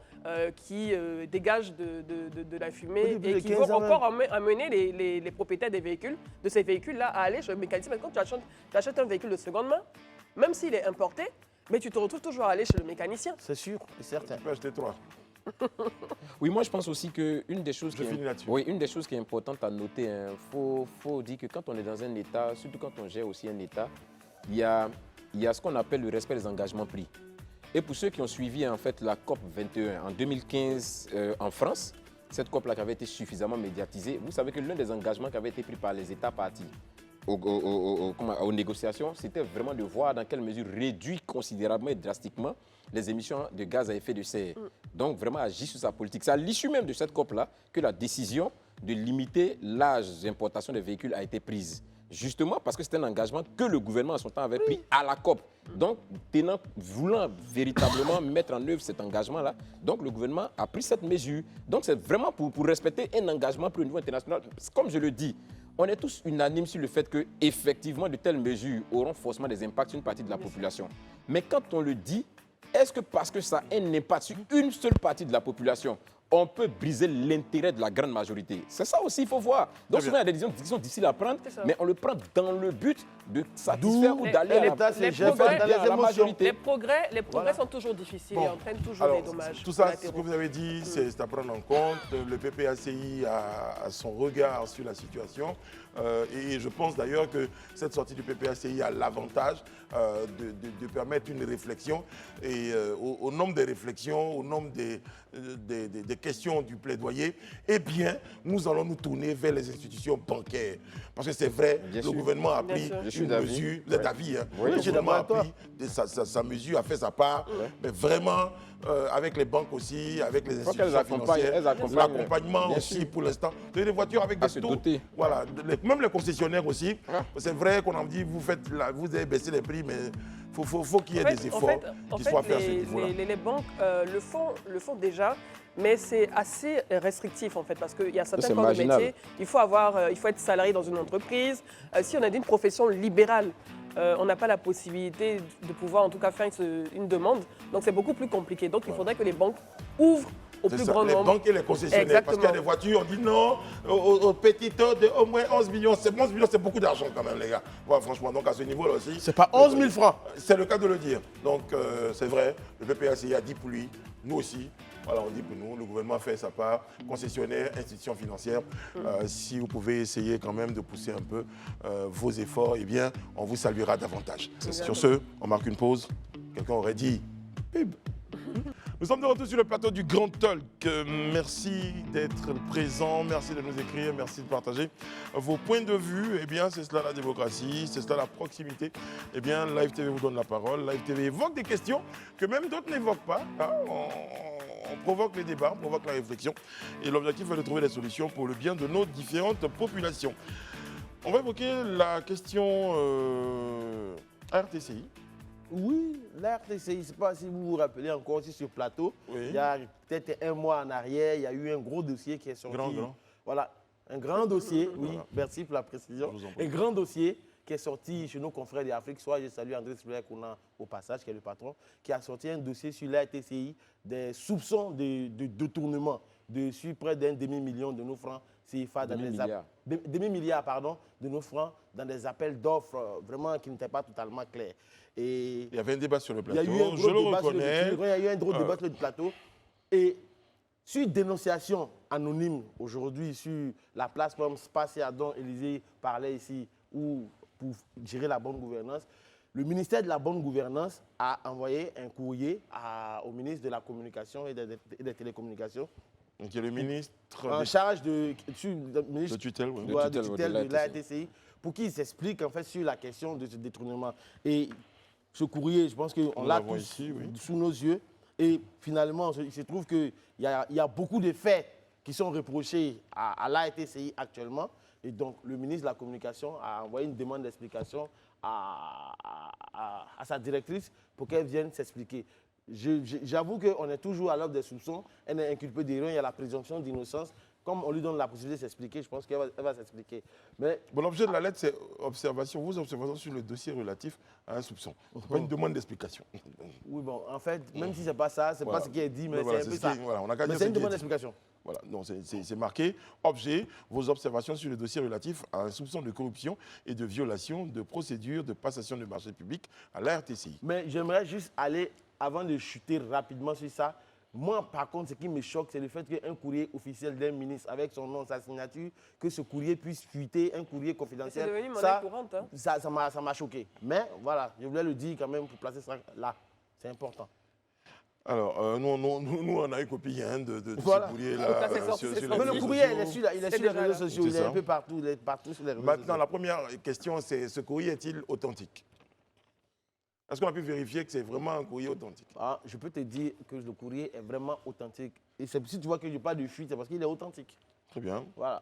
qui dégagent de la fumée et qui vont encore amener les propriétaires des véhicules, de ces véhicules-là, à aller chez le mécanicien. Quand tu achètes un véhicule de seconde main, même s'il est importé, mais tu te retrouves toujours à aller chez le mécanicien. C'est sûr, c'est certain. Tu peux acheter 3. Oui, moi je pense aussi qu'une des choses une des choses qui est importante à noter, faut dire que quand on est dans un État, surtout quand on gère aussi un État, il y a il y a ce qu'on appelle le respect des engagements pris. Et pour ceux qui ont suivi en fait la COP 21 en 2015 en France, cette COP-là qui avait été suffisamment médiatisée, vous savez que l'un des engagements qui avait été pris par les États partis aux négociations, c'était vraiment de voir dans quelle mesure réduire considérablement et drastiquement les émissions de gaz à effet de serre. Donc vraiment agir sur sa politique. C'est à l'issue même de cette COP-là que la décision de limiter l'âge d'importation des véhicules a été prise. Justement parce que c'était un engagement que le gouvernement en son temps avait pris à la COP. Donc, voulant véritablement mettre en œuvre cet engagement-là, donc le gouvernement a pris cette mesure. Donc c'est vraiment pour respecter un engagement pris au niveau international. Comme je le dis, on est tous unanimes sur le fait que effectivement de telles mesures auront forcément des impacts sur une partie de la population. Mais quand on le dit, est-ce que parce que ça a un impact sur une seule partie de la population, on peut briser l'intérêt de la grande majorité? C'est ça aussi, il faut voir. Donc souvent, il y a des décisions difficiles à prendre, mais on le prend dans le but de satisfaire ou d'aller à la majorité. Les progrès sont toujours difficiles et entraînent toujours des dommages. Tout ça, ce que vous avez dit, c'est à prendre en compte. Le PPACI a son regard sur la situation. Et je pense d'ailleurs que cette sortie du PPACI a l'avantage de permettre une réflexion. Et au nombre des réflexions, au nombre des questions du plaidoyer, eh bien, nous allons nous tourner vers les institutions bancaires. Parce que c'est vrai, le gouvernement a pris une mesure, vous êtes d'avis, hein, le gouvernement a pris sa mesure, a fait sa part, mais vraiment, avec les banques aussi, avec les institutions financières, l'accompagnement aussi pour l'instant. Vous avez des voitures avec des taux, voilà, même les concessionnaires aussi. C'est vrai qu'on a dit, vous avez baissé les prix, mais il faut qu'il y ait des efforts qui soient faits à ce niveau-là. Les banques le font déjà, mais c'est assez restrictif en fait, parce qu'il y a certains corps de métier, il faut être salarié dans une entreprise. Si on a une profession libérale, on n'a pas la possibilité de pouvoir en tout cas faire une demande, donc c'est beaucoup plus compliqué. Donc il faudrait que les banques ouvrent au plus grand nombre. Les banques et les concessionnaires. Exactement. Parce qu'il y a des voitures, on dit non, aux petits taux de au moins 11 millions. 11 millions, c'est beaucoup d'argent quand même, les gars. Ouais, franchement, donc à ce niveau-là aussi. C'est pas 11 000 francs. C'est le cas de le dire. Donc c'est vrai, le PPACI a dit pour lui, nous aussi. Voilà, on dit pour nous, le gouvernement a fait sa part, concessionnaires, institutions financières. Si vous pouvez essayer quand même de pousser un peu vos efforts, eh bien, on vous saluera davantage. Sur ce, on marque une pause. Quelqu'un aurait dit pub. Nous sommes de retour sur le plateau du Grand Talk. Merci d'être présent, merci de nous écrire, merci de partager vos points de vue. Eh bien, c'est cela la démocratie, c'est cela la proximité. Eh bien, Live TV vous donne la parole. Live TV évoque des questions que même d'autres n'évoquent pas. Hein. On provoque les débats, on provoque la réflexion. Et l'objectif est de trouver des solutions pour le bien de nos différentes populations. On va évoquer la question RTCI. Oui, la RTCI, je ne sais pas si vous vous rappelez encore aussi sur le plateau, il y a peut-être un mois en arrière, il y a eu un gros dossier qui est sorti. Grand. Voilà, un grand dossier, oui, merci pour la précision. Un grand dossier qui est sorti chez nos confrères d'Afrique, soit je salue André Sibler qu'on a au passage, qui est le patron, qui a sorti un dossier sur la RTCI, des soupçons de détournement sur près d'un demi-million de nos francs CFA dans demi-milliard, pardon, de nos francs dans des appels d'offres vraiment qui n'étaient pas totalement clairs. Et il y avait un débat sur le plateau, il y a eu un gros débat sur le plateau. Et sur dénonciation anonyme aujourd'hui sur la place comme Spacia dont Élysée parlait ici, ou pour gérer la bonne gouvernance, le ministère de la bonne gouvernance a envoyé un courrier au ministre de la Communication et des Télécommunications. Donc il y a le ministre en charge de tutelle, de la RTCI pour qu'il s'explique en fait sur la question de ce détournement. Et ce courrier, je pense qu'on l'a tous ici, sous nos yeux. Et finalement, il se trouve qu'il y a beaucoup de faits qui sont reprochés à la RTCI actuellement. Et donc, le ministre de la Communication a envoyé une demande d'explication à sa directrice pour qu'elle vienne s'expliquer. J'avoue qu'on est toujours à l'œuvre des soupçons. Elle est inculpée de rien, il y a la présomption d'innocence. Comme on lui donne la possibilité de s'expliquer, je pense qu'elle va s'expliquer. Mais bon, l'objet de la lettre, c'est vos observations sur le dossier relatif à un soupçon. Ce n'est pas une demande d'explication. Oui, bon, en fait, même si ce n'est pas ça, ce n'est pas ce qui est dit, mais c'est un peu ça. Mais c'est une demande d'explication. Voilà, donc c'est marqué objet, vos observations sur le dossier relatif à un soupçon de corruption et de violation de procédures de passation de marché public à la RTCI. Mais j'aimerais juste aller, avant de chuter rapidement sur ça, Moi, par contre, ce qui me choque, c'est le fait qu'un courrier officiel d'un ministre avec son nom, sa signature, que ce courrier puisse fuiter, un courrier confidentiel. C'est devenu monnaie courante. Hein. Ça m'a choqué. Mais voilà, je voulais le dire quand même pour placer ça là. C'est important. Alors, nous, on a une copie de ce courrier-là. Mais le courrier, il est sur les réseaux sociaux, il est un peu partout, sur les réseaux sociaux. Maintenant, la première question, c'est ce courrier est-il authentique? Est-ce qu'on a pu vérifier que c'est vraiment un courrier authentique? Je peux te dire que le courrier est vraiment authentique. Et si tu vois que je parle de fuite, c'est parce qu'il est authentique. Très bien. Voilà.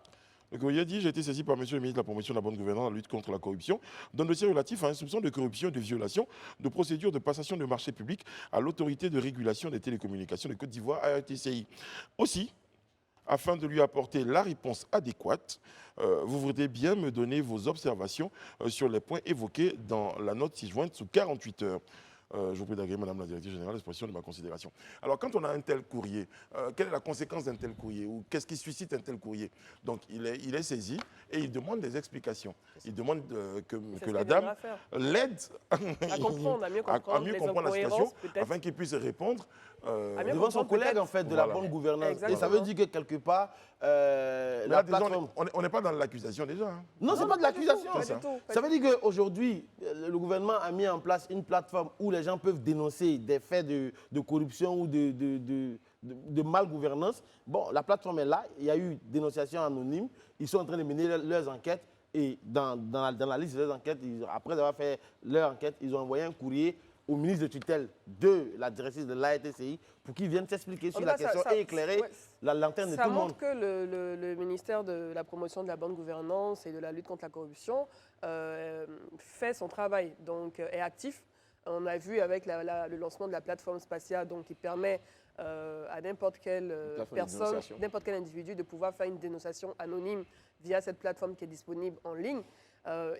Le courrier dit: j'ai été saisi par monsieur le ministre de la Promotion de la bonne gouvernance, de la lutte contre la corruption, d'un dossier relatif à un soupçon de corruption et de violation de procédure de passation de marché public à l'autorité de régulation des télécommunications de Côte d'Ivoire, ARTCI. Aussi, afin de lui apporter la réponse adéquate, vous voudrez bien me donner vos observations sur les points évoqués dans la note ci-jointe sous 48 heures. Je vous prie d'agréer, Madame la Directrice Générale, l'expression de ma considération. Alors, quand on a un tel courrier, quelle est la conséquence d'un tel courrier? Ou qu'est-ce qui suscite un tel courrier? Donc, il est saisi et il demande des explications. Il demande que la dame l'aide à mieux comprendre la situation, afin qu'il puisse répondre devant son collègue, en fait, de la bonne gouvernance. Exactement. Et ça veut dire que, quelque part, la plateforme... On n'est pas dans l'accusation déjà. Hein. Non, ce n'est pas de l'accusation. Ça veut dire qu'aujourd'hui, le gouvernement a mis en place une plateforme où les gens peuvent dénoncer des faits de corruption ou de malgouvernance. Bon, la plateforme est là, il y a eu dénonciation anonyme, ils sont en train de mener leurs enquêtes et dans la liste de leurs enquêtes, après avoir fait leur enquête, ils ont envoyé un courrier au ministre de tutelle de la directrice de l'ARTCI pour qu'il vienne s'expliquer sur la question et éclairer la lanterne de tout le monde. Ça montre que le ministère de la Promotion de la bonne gouvernance et de la lutte contre la corruption fait son travail, donc est actif. On a vu avec le lancement de la plateforme Spatia, donc, qui permet à n'importe quelle personne, n'importe quel individu de pouvoir faire une dénonciation anonyme via cette plateforme qui est disponible en ligne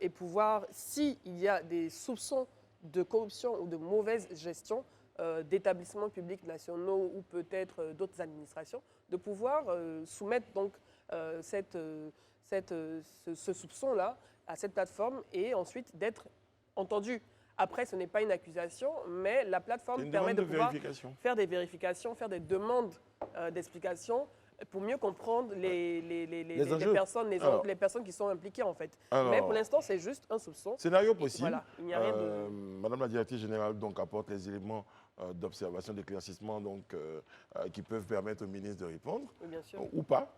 et pouvoir, s'il y a des soupçons de corruption ou de mauvaise gestion d'établissements publics nationaux ou peut-être d'autres administrations, de pouvoir soumettre donc ce soupçon-là à cette plateforme et ensuite d'être entendu. Après, ce n'est pas une accusation, mais la plateforme permet de pouvoir faire des vérifications, faire des demandes d'explications pour mieux comprendre les personnes qui sont impliquées, en fait. Alors, mais pour l'instant, c'est juste un soupçon. Scénario possible. Voilà, il n'y a rien de... Madame la Directrice Générale donc, apporte les éléments d'observation, d'éclaircissement qui peuvent permettre au ministre de répondre. Oui, bien sûr. Ou pas.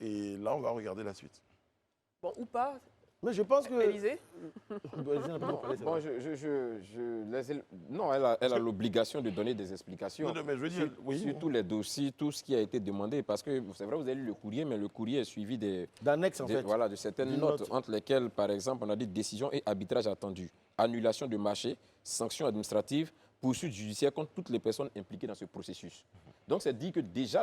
Et là, on va regarder la suite. Bon, ou pas. Mais je pense que... Élysée Non, elle a l'obligation de donner des explications. Non, mais je veux dire, sur tous les dossiers, tout ce qui a été demandé. Parce que c'est vrai, vous avez lu le courrier, mais le courrier est suivi d'annexes, en fait. Voilà, de certaines notes, entre lesquelles, par exemple, on a dit décision et arbitrage attendu, annulation de marché, sanctions administratives, poursuites judiciaires contre toutes les personnes impliquées dans ce processus. Donc, c'est dit que déjà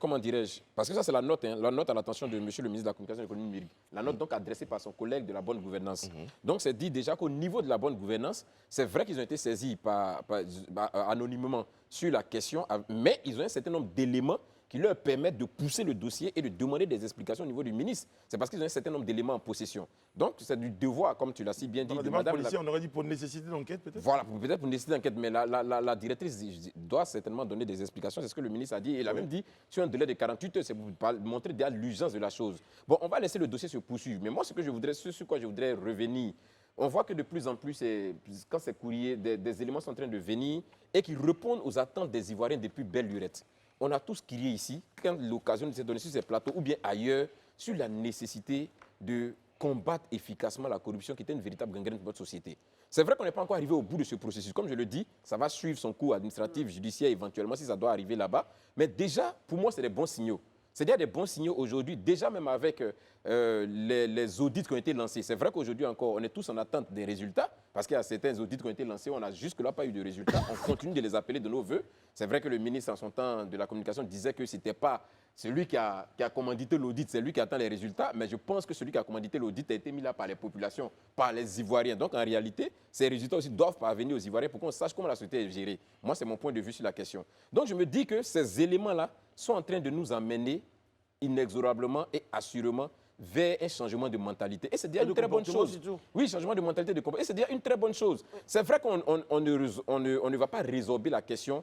comment dirais-je, parce que ça c'est la note à l'attention de monsieur le ministre de la Communication et de l'Économie numérique, la note donc adressée par son collègue de la bonne gouvernance. Donc c'est dit déjà qu'au niveau de la bonne gouvernance, c'est vrai qu'ils ont été saisis anonymement sur la question, mais ils ont un certain nombre d'éléments qui leur permettent de pousser le dossier et de demander des explications au niveau du ministre. C'est parce qu'ils ont un certain nombre d'éléments en possession. Donc, c'est du devoir, comme tu l'as si bien dit. De madame policier, on aurait dit pour nécessité d'enquête, peut-être. Voilà, peut-être pour nécessité d'enquête, mais la directrice doit certainement donner des explications. C'est ce que le ministre a dit. Il a même dit, sur un délai de 48 heures, c'est pour montrer déjà l'urgence de la chose. Bon, on va laisser le dossier se poursuivre. Mais moi, sur quoi je voudrais revenir, on voit que de plus en plus, quand ces courriers, des éléments sont en train de venir et qui répondent aux attentes des Ivoiriens depuis belle lurette. On a tous crié ici, quand l'occasion de se donner sur ces plateaux ou bien ailleurs, sur la nécessité de combattre efficacement la corruption qui était une véritable gangrène de notre société. C'est vrai qu'on n'est pas encore arrivé au bout de ce processus. Comme je le dis, ça va suivre son cours administratif, judiciaire, éventuellement, si ça doit arriver là-bas. Mais déjà, pour moi, c'est des bons signaux. C'est déjà des bons signaux aujourd'hui, déjà même avec les audits qui ont été lancés. C'est vrai qu'aujourd'hui encore, on est tous en attente des résultats, parce qu'il y a certains audits qui ont été lancés, on n'a jusque-là pas eu de résultats. On continue de les appeler de nos voeux. C'est vrai que le ministre, en son temps de la communication, disait que ce n'était pas celui qui a commandité l'audit, c'est lui qui attend les résultats. Mais je pense que celui qui a commandité l'audit a été mis là par les populations, par les Ivoiriens. Donc en réalité, ces résultats aussi doivent parvenir aux Ivoiriens pour qu'on sache comment la société est gérée. Moi, c'est mon point de vue sur la question. Donc je me dis que ces éléments-là sont en train de nous amener inexorablement et assurément vers un changement de mentalité. Et c'est déjà une très bonne chose. Oui, changement de mentalité, de comportement. Et c'est déjà une très bonne chose. C'est vrai qu'on ne va pas résorber la question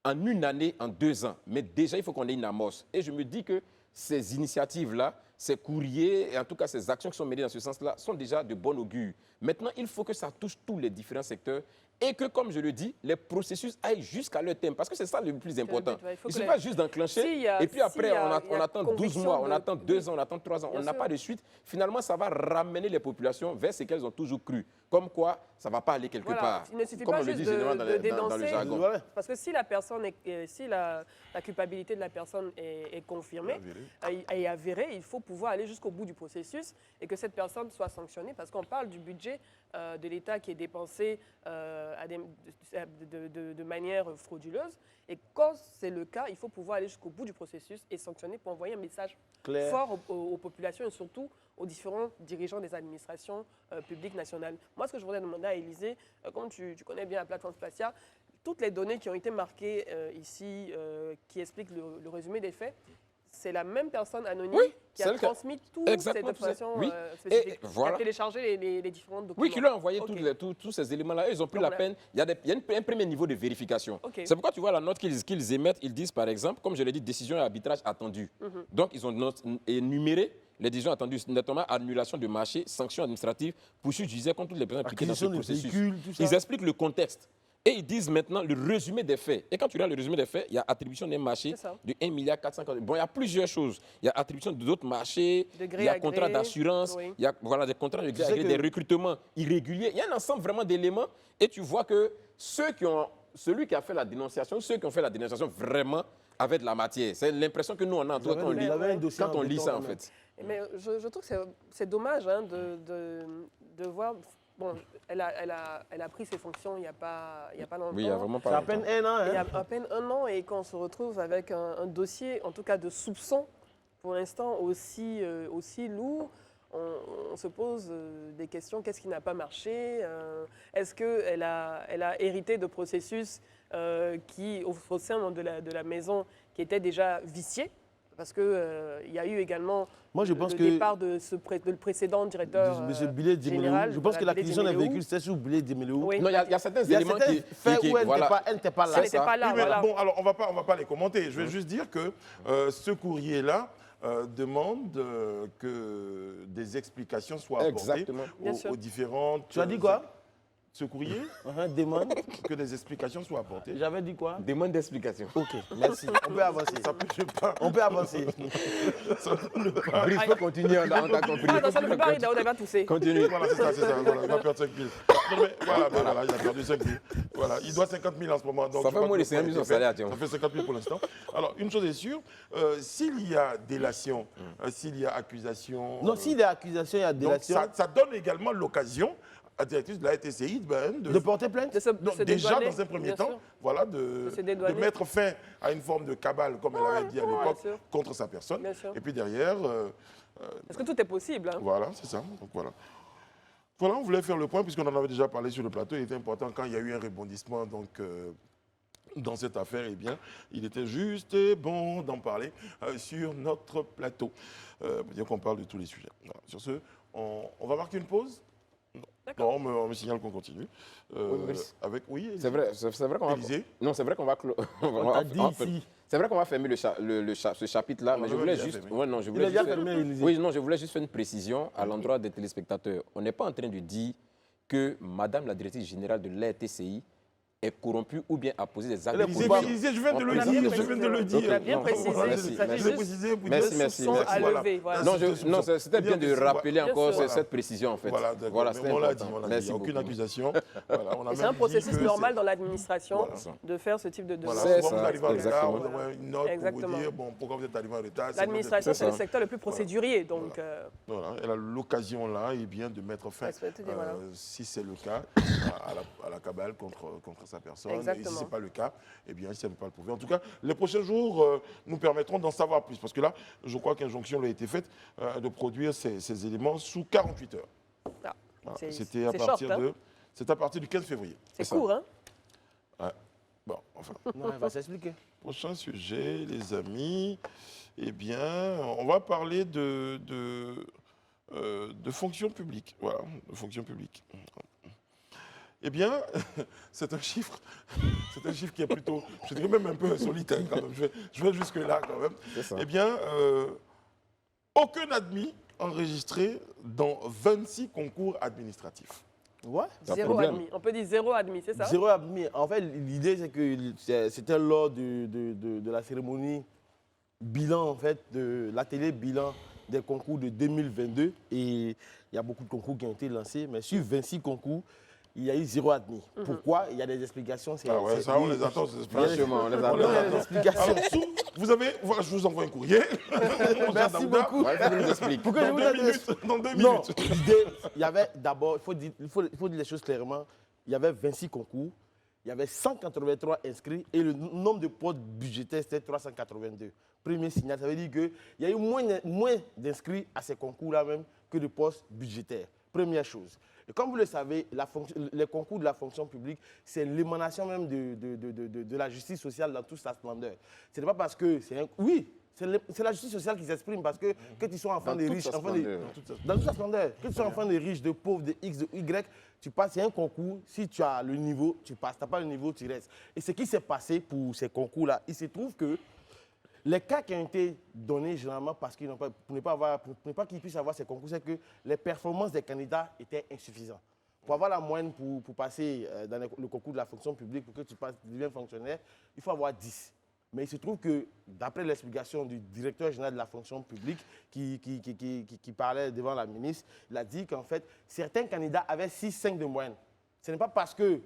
en une année, en 2 ans. Mais déjà, il faut qu'on ait une amorce. Et je me dis que ces initiatives-là, ces courriers, et en tout cas ces actions qui sont menées dans ce sens-là, sont déjà de bon augure. Maintenant, il faut que ça touche tous les différents secteurs et que, comme je le dis, les processus aillent jusqu'à leur thème. Parce que c'est ça le plus important. Il ne suffit pas juste d'enclencher et puis après, on attend 12 mois, on attend 2 ans, on attend 3 ans, on n'a pas de suite. Finalement, ça va ramener les populations vers ce qu'elles ont toujours cru. Comme quoi, ça ne va pas aller quelque part. Il ne suffit comme pas on le juste dit généralement dans dénoncer, le jargon. parce que si la personne si la culpabilité de la personne est confirmée et avérée, il faut pouvoir aller jusqu'au bout du processus et que cette personne soit sanctionnée parce qu'on parle du budget de l'État qui est dépensé de manière frauduleuse. Et quand c'est le cas, il faut pouvoir aller jusqu'au bout du processus et sanctionner pour envoyer un message fort aux populations et surtout aux différents dirigeants des administrations publiques nationales. Moi, ce que je voudrais demander à Élisée, comme tu connais bien la plateforme Spatia, toutes les données qui ont été marquées ici, qui expliquent le résumé des faits, c'est la même personne anonyme qui a transmis toutes ces informations spécifiques, qui a téléchargé les différents documents. Oui, qui lui a envoyé tous ces éléments-là. Ils ont pris la peine. Il y a un premier niveau de vérification. C'est pourquoi tu vois la note qu'ils émettent. Ils disent, par exemple, comme je l'ai dit, décision et arbitrage attendu. Donc, ils ont énuméré les décisions attendues, notamment annulation de marché, sanctions administratives, poursuites judiciaires contre toutes les personnes impliquées dans ce processus. Ils expliquent le contexte. Et ils disent maintenant le résumé des faits. Et quand tu regardes le résumé des faits, il y a attribution d'un marché de 1,4 milliard. Bon, il y a plusieurs choses. Il y a attribution d'autres marchés, il y a contrat d'assurance, il y a des contrats de gré à gré, des recrutements irréguliers. Il y a un ensemble vraiment d'éléments. Et tu vois que celui qui a fait la dénonciation, ceux qui ont fait la dénonciation vraiment avaient de la matière. C'est l'impression que nous, on a quand on lit ça, en fait. Mais je trouve que c'est dommage de voir... Bon, elle a pris ses fonctions il n'y a pas longtemps. Oui, il y a vraiment pas longtemps. C'est à peine 1 an. Il y a à peine 1 an et qu'on se retrouve avec un dossier, en tout cas de soupçon, pour l'instant aussi lourd. On se pose des questions. Qu'est-ce qui n'a pas marché? Est-ce qu'elle a hérité de processus qui, au sein de la maison, qui étaient déjà viciés? Parce qu'il y a eu également le départ de le précédent directeur général. Je pense que l'acquisition d'un véhicule, c'est sur Billet Deméléou. Oui. Non, il y a certains éléments qui où elle n'était pas là. Elle n'était pas là. Voilà. Bon, alors on va pas les commenter. Je vais juste dire que ce courrier-là demande que des explications soient apportées aux différentes... Tu as dit quoi? Ce courrier demande que des explications soient apportées. J'avais dit quoi? Demande d'explications. Ok, merci. On peut avancer. Ça peut pas. On peut avancer. Brice, faut continuer, on t'a compris. Ça ne peut pas, on va tousser. Continue. Voilà, c'est ça. Voilà, il va perdre 5 000. Voilà, il a perdu 5 000. Voilà, il doit 50 000 en ce moment. Donc ça fait moins de 5 000 son salaire, tiens. Ça fait 50 000 pour l'instant. Alors, une chose est sûre, s'il y a délation, s'il y a accusation... Non, s'il y a accusation, il y a délation... Donc ça donne également l'occasion à la directrice de la RTCI de porter plainte. Déjà, dans un premier temps, voilà, de mettre fin à une forme de cabale, comme elle avait dit à l'époque, contre sa personne. Et puis derrière... Parce que tout est possible. Hein. Voilà, c'est ça. Donc voilà. Voilà, on voulait faire le point, puisqu'on en avait déjà parlé sur le plateau. Il était important quand il y a eu un rebondissement dans cette affaire, eh bien, il était juste et bon d'en parler sur notre plateau. Pour dire qu'on parle de tous les sujets. Voilà. Sur ce, on va marquer une pause. Non, on me signale qu'on continue. C'est vrai qu'on va... Non, c'est vrai qu'on va... C'est vrai qu'on va fermer ce chapitre-là, mais je voulais juste... je voulais juste faire une précision à l'endroit des téléspectateurs. On n'est pas en train de dire que Madame la directrice générale de l'RTCI est corrompu ou bien a posé des actes politiques. Je viens de le dire. Tu as bien précisé. Merci. Non, c'était bien de rappeler encore cette précision, en fait. Voilà, on l'a dit. Il n'y a aucune accusation. C'est un processus normal dans l'administration de faire ce type de dossier. Voilà, souvent vous arrivez en retard, vous avez une note pour vous dire pourquoi vous êtes arrivé en retard. L'administration, c'est le secteur le plus procédurier. Voilà, elle a l'occasion là de mettre fin, si c'est le cas, à la cabale contre sa personne. Exactement. Et si ce n'est pas le cas, eh bien, si elle ne peut pas le prouver. En tout cas, les prochains jours nous permettront d'en savoir plus. Parce que là, je crois qu'injonction a été faite de produire ces éléments sous 48 heures. Ah, voilà. C'était à partir du 15 février. C'est court, hein? Ouais. Bon, enfin. Non, elle va s'expliquer. Prochain sujet, les amis. Eh bien, on va parler de fonction publique. Voilà, de fonction publique. Eh bien, c'est un chiffre qui est plutôt, je dirais même un peu insolite, hein, quand même. Je vais jusque-là quand même. C'est ça. Eh bien, aucun admis enregistré dans 26 concours administratifs. Ouais. Pas de Zéro problème. admis. On peut dire zéro admis, c'est ça? Zéro admis. En fait, l'idée, c'est que c'était lors de la cérémonie bilan, en fait, de l'atelier bilan des concours de 2022. Et il y a beaucoup de concours qui ont été lancés, mais sur 26 concours, il y a eu zéro admis. Pourquoi? Il y a des explications. Ah ouais, ça, on les attend, ces explications. Franchement, on les Il y attend. a des explications. Alors, vous avez, voilà, je vous envoie un courrier. Merci beaucoup. Ouais, il faut que je vous explique. Pour que je Dans vous 2 donne des- minutes. Dans 2 Non, minutes. l'idée, il y avait d'abord, il faut dire les choses clairement, il y avait 26 concours, il y avait 183 inscrits et le nombre de postes budgétaires, c'était 382. Premier signal, ça veut dire qu'il y a eu moins d'inscrits à ces concours-là même que de postes budgétaires. Première chose. Et comme vous le savez, les concours de la fonction publique, c'est l'émanation même de la justice sociale dans toute sa splendeur. Ce n'est pas parce que c'est un... Oui, c'est la justice sociale qui s'exprime parce que tu sois enfant Dans des toute riches, sa enfant des... splendeur. Dans toute sa splendeur. Que tu sois enfant de riches, de pauvres, de X, de Y, tu passes, c'est un concours. Si tu as le niveau, tu passes. Tu n'as pas le niveau, tu restes. Et ce qui s'est passé pour ces concours-là, il se trouve que les cas qui ont été donnés généralement parce qu'ils n'ont pas, pour ne pas qu'ils puissent avoir ces concours, c'est que les performances des candidats étaient insuffisantes. Pour avoir la moyenne pour passer dans le concours de la fonction publique, pour que tu deviennes fonctionnaire, il faut avoir 10. Mais il se trouve que, d'après l'explication du directeur général de la fonction publique qui parlait devant la ministre, il a dit qu'en fait, certains candidats avaient 6-5 de moyenne. Ce n'est pas parce que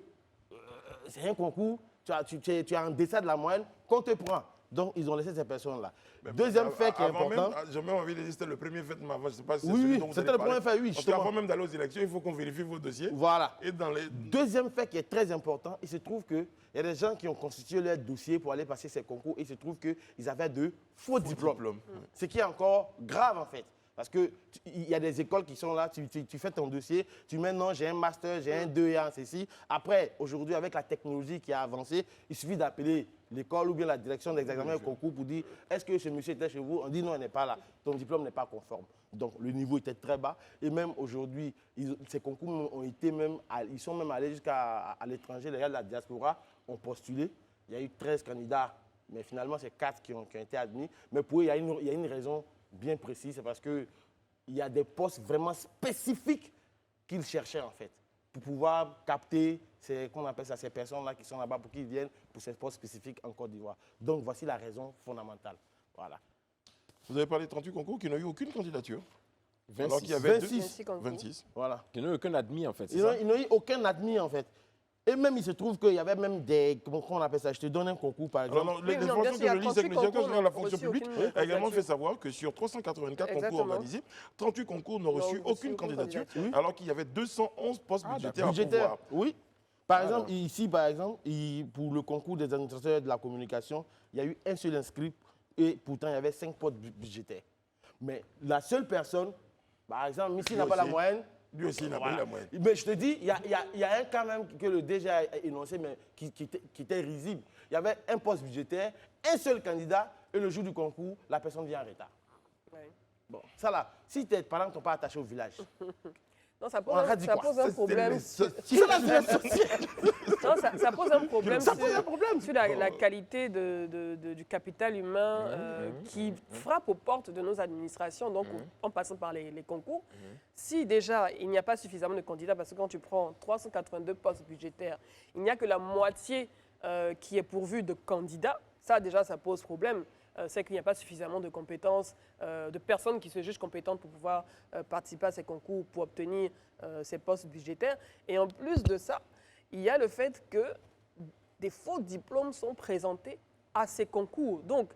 c'est un concours, tu es en deçà de la moyenne qu'on te prend. Donc, ils ont laissé ces personnes-là. Deuxième fait qui est important... J'ai même envie de dire que c'était le premier fait de ma voix. Je ne sais pas si c'est Oui, celui oui, dont vous c'était allez le premier parler. fait, oui, Parce justement. qu'avant même d'aller aux élections, il faut qu'on vérifie vos dossiers. Voilà. Et dans les... Deuxième fait qui est très important, il se trouve qu'il y a des gens qui ont constitué leur dossier pour aller passer ces concours et il se trouve qu'ils avaient de faux diplômes. Ce qui est encore grave en fait. Parce qu'il y a des écoles qui sont là, tu fais ton dossier, tu mets non, j'ai un master, j'ai un 2A en ceci. Après, aujourd'hui, avec la technologie qui a avancé, il suffit d'appeler l'école ou bien la direction d'examen et concours pour dire est-ce que ce monsieur était chez vous? On dit non, il n'est pas là. Ton diplôme n'est pas conforme. Donc le niveau était très bas. Et même aujourd'hui, ces concours ont été ils sont même allés jusqu'à l'étranger. Les gars de la diaspora ont postulé. Il y a eu 13 candidats, mais finalement, c'est 4 qui ont été admis. Mais pour eux, il y a une raison bien précise, c'est parce qu'il y a des postes vraiment spécifiques qu'ils cherchaient en fait, pour pouvoir capter ces personnes-là qui sont là-bas pour qu'ils viennent pour ces postes spécifiques en Côte d'Ivoire. Donc voici la raison fondamentale. Voilà. Vous avez parlé de 38 concours qui n'ont eu aucune candidature. 26. Alors qu'il y avait 26 concours. 26. Voilà. Il n'y a aucun admis, en fait. c'est Ils ça n'ont eu aucun admis en fait. Et même, il se trouve qu'il y avait même des... Comment on appelle ça? Je te donne un concours, par exemple. Alors, non, Oui, les non, informations bien que je sûr, lis, c'est que le directeur général de la concours fonction n'ont publique reçu aucune a également candidature. fait savoir que sur 384 concours Exactement. organisés, 38 concours n'ont reçu aucune candidature, alors qu'il y avait 211 postes budgétaires à Budgétaire, pourvoir. oui. Par exemple, ici, pour le concours des administrateurs de la communication, il y a eu un seul inscrit et pourtant, il y avait 5 postes budgétaires. Mais la seule personne, par exemple, Missy n'a pas la aussi. moyenne. Lui aussi, il n'a pas eu la moyenne. Mais je te dis, il y a un cas même que le DG a énoncé, mais qui était risible. Il y avait un poste budgétaire, un seul candidat, et le jour du concours, la personne vient en retard. Ouais. Bon, ça là, si tes parents ne t'ont pas attaché au village, Non, ça On a dit quoi? pose un problème. c'est la société. Non, ça pose un problème Ça pose un problème. sur la qualité du capital humain qui frappe aux portes de nos administrations, donc en passant par les concours. Si déjà il n'y a pas suffisamment de candidats, parce que quand tu prends 382 postes budgétaires, il n'y a que la moitié qui est pourvue de candidats, ça déjà ça pose problème. C'est qu'il n'y a pas suffisamment de compétences, de personnes qui se jugent compétentes pour pouvoir participer à ces concours, pour obtenir ces postes budgétaires. Et en plus de ça, il y a le fait que des faux diplômes sont présentés à ces concours. Donc,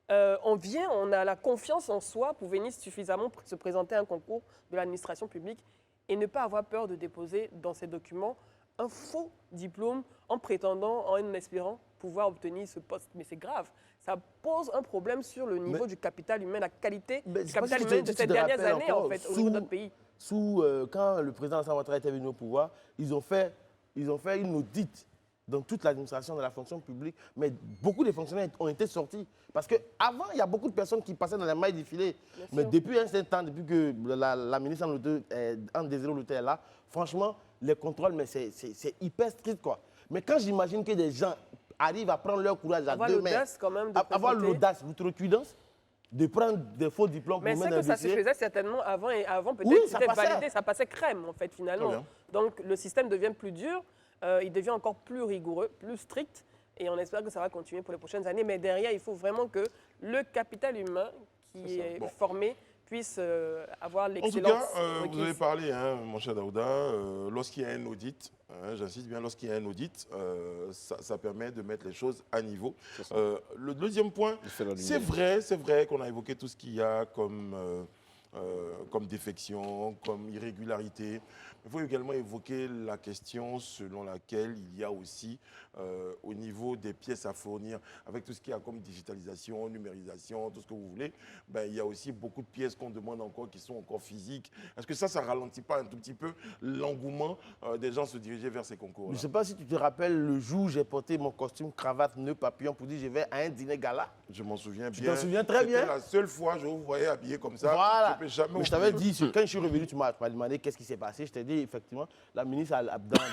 on a la confiance en soi pour venir suffisamment se présenter à un concours de l'administration publique et ne pas avoir peur de déposer dans ces documents un faux diplôme en prétendant, en espérant pouvoir obtenir ce poste. Mais c'est grave. Ça pose un problème sur le niveau du capital humain, la qualité du capital humain de ces dernières années, en fait, au niveau de notre pays. Quand le président Alassane Ouattara était venu au pouvoir, ils ont fait une audit dans toute l'administration de la fonction publique, mais beaucoup de fonctionnaires ont été sortis. Parce qu'avant, il y a beaucoup de personnes qui passaient dans les mailles du filet. Mais depuis un certain temps, depuis que la ministre Anne Désiré Louté est là, franchement, les contrôles, mais c'est hyper strict, quoi. Mais quand j'imagine que des gens arrivent à prendre leur courage à deux mains, quand même de avoir présenter. l'audace, l'outrecuidance, de prendre des faux diplômes Mais pour c'est mettre que dans un ça se dossier. faisait certainement avant, et avant peut-être Oui, que ça c'était passait. validé, ça passait crème en fait Très finalement. bien. Donc le système devient plus dur, il devient encore plus rigoureux, plus strict, et on espère que ça va continuer pour les prochaines années. Mais derrière, il faut vraiment que le capital humain qui est Bon. formé puisse avoir En tout l'excellence. cas, vous requise. avez parlé, hein, mon cher Daouda, lorsqu'il y a un audit, hein, j'insiste bien, lorsqu'il y a un audit, ça permet de mettre les choses à niveau. Le deuxième point, c'est vrai qu'on a évoqué tout ce qu'il y a comme défection, comme irrégularité. Il faut également évoquer la question selon laquelle il y a aussi, au niveau des pièces à fournir, avec tout ce qu'il y a comme digitalisation, numérisation, tout ce que vous voulez, ben, il y a aussi beaucoup de pièces qu'on demande encore qui sont encore physiques. Est-ce que ça ne ralentit pas un tout petit peu l'engouement des gens se diriger vers ces concours? Je ne sais pas si tu te rappelles le jour où j'ai porté mon costume, cravate, nœud papillon pour dire je vais à un dîner gala. Je m'en souviens bien. Tu t'en souviens très bien. C'était la seule fois que je vous voyais habillé comme ça. Voilà. Je peux jamais Mais je t'avais dit, quand je suis revenu, tu m'as demandé qu'est-ce qui s'est passé. Je t'ai dit, effectivement, la ministre,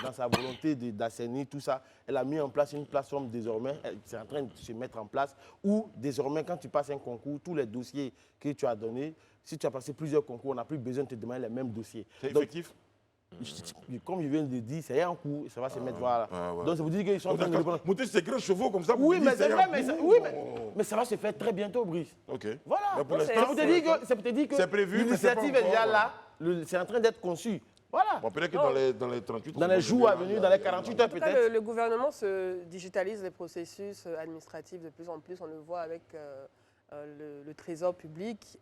dans sa volonté d'assainir tout ça, elle a mis en place une plateforme désormais. C'est en train de se mettre en place où, désormais, quand tu passes un concours, tous les dossiers que tu as donnés, si tu as passé plusieurs concours, on n'a plus besoin de te demander les mêmes dossiers. C'est Donc, effectif? comme je viens de le dire, c'est un coup, ça va se mettre, voilà. ouais. Donc, ça veut dire qu'ils sont en train de répondre. Monter ces grands chevaux comme ça. vous Oui, dites, mais c'est vrai, mais, un oui, coup. mais ça va se faire très bientôt, Brice. Ok. Voilà. Mais pour Ça l'instant, peut te dire que c'est prévu, mais c'est pas l'initiative est déjà encore, là, c'est en train d'être conçu. Voilà. Bon, peut-être que dans les 38 Dans les jours à venir, dans les 48 heures En tout cas, peut-être. le gouvernement se digitalise les processus administratifs de plus en plus. On le voit avec le Trésor public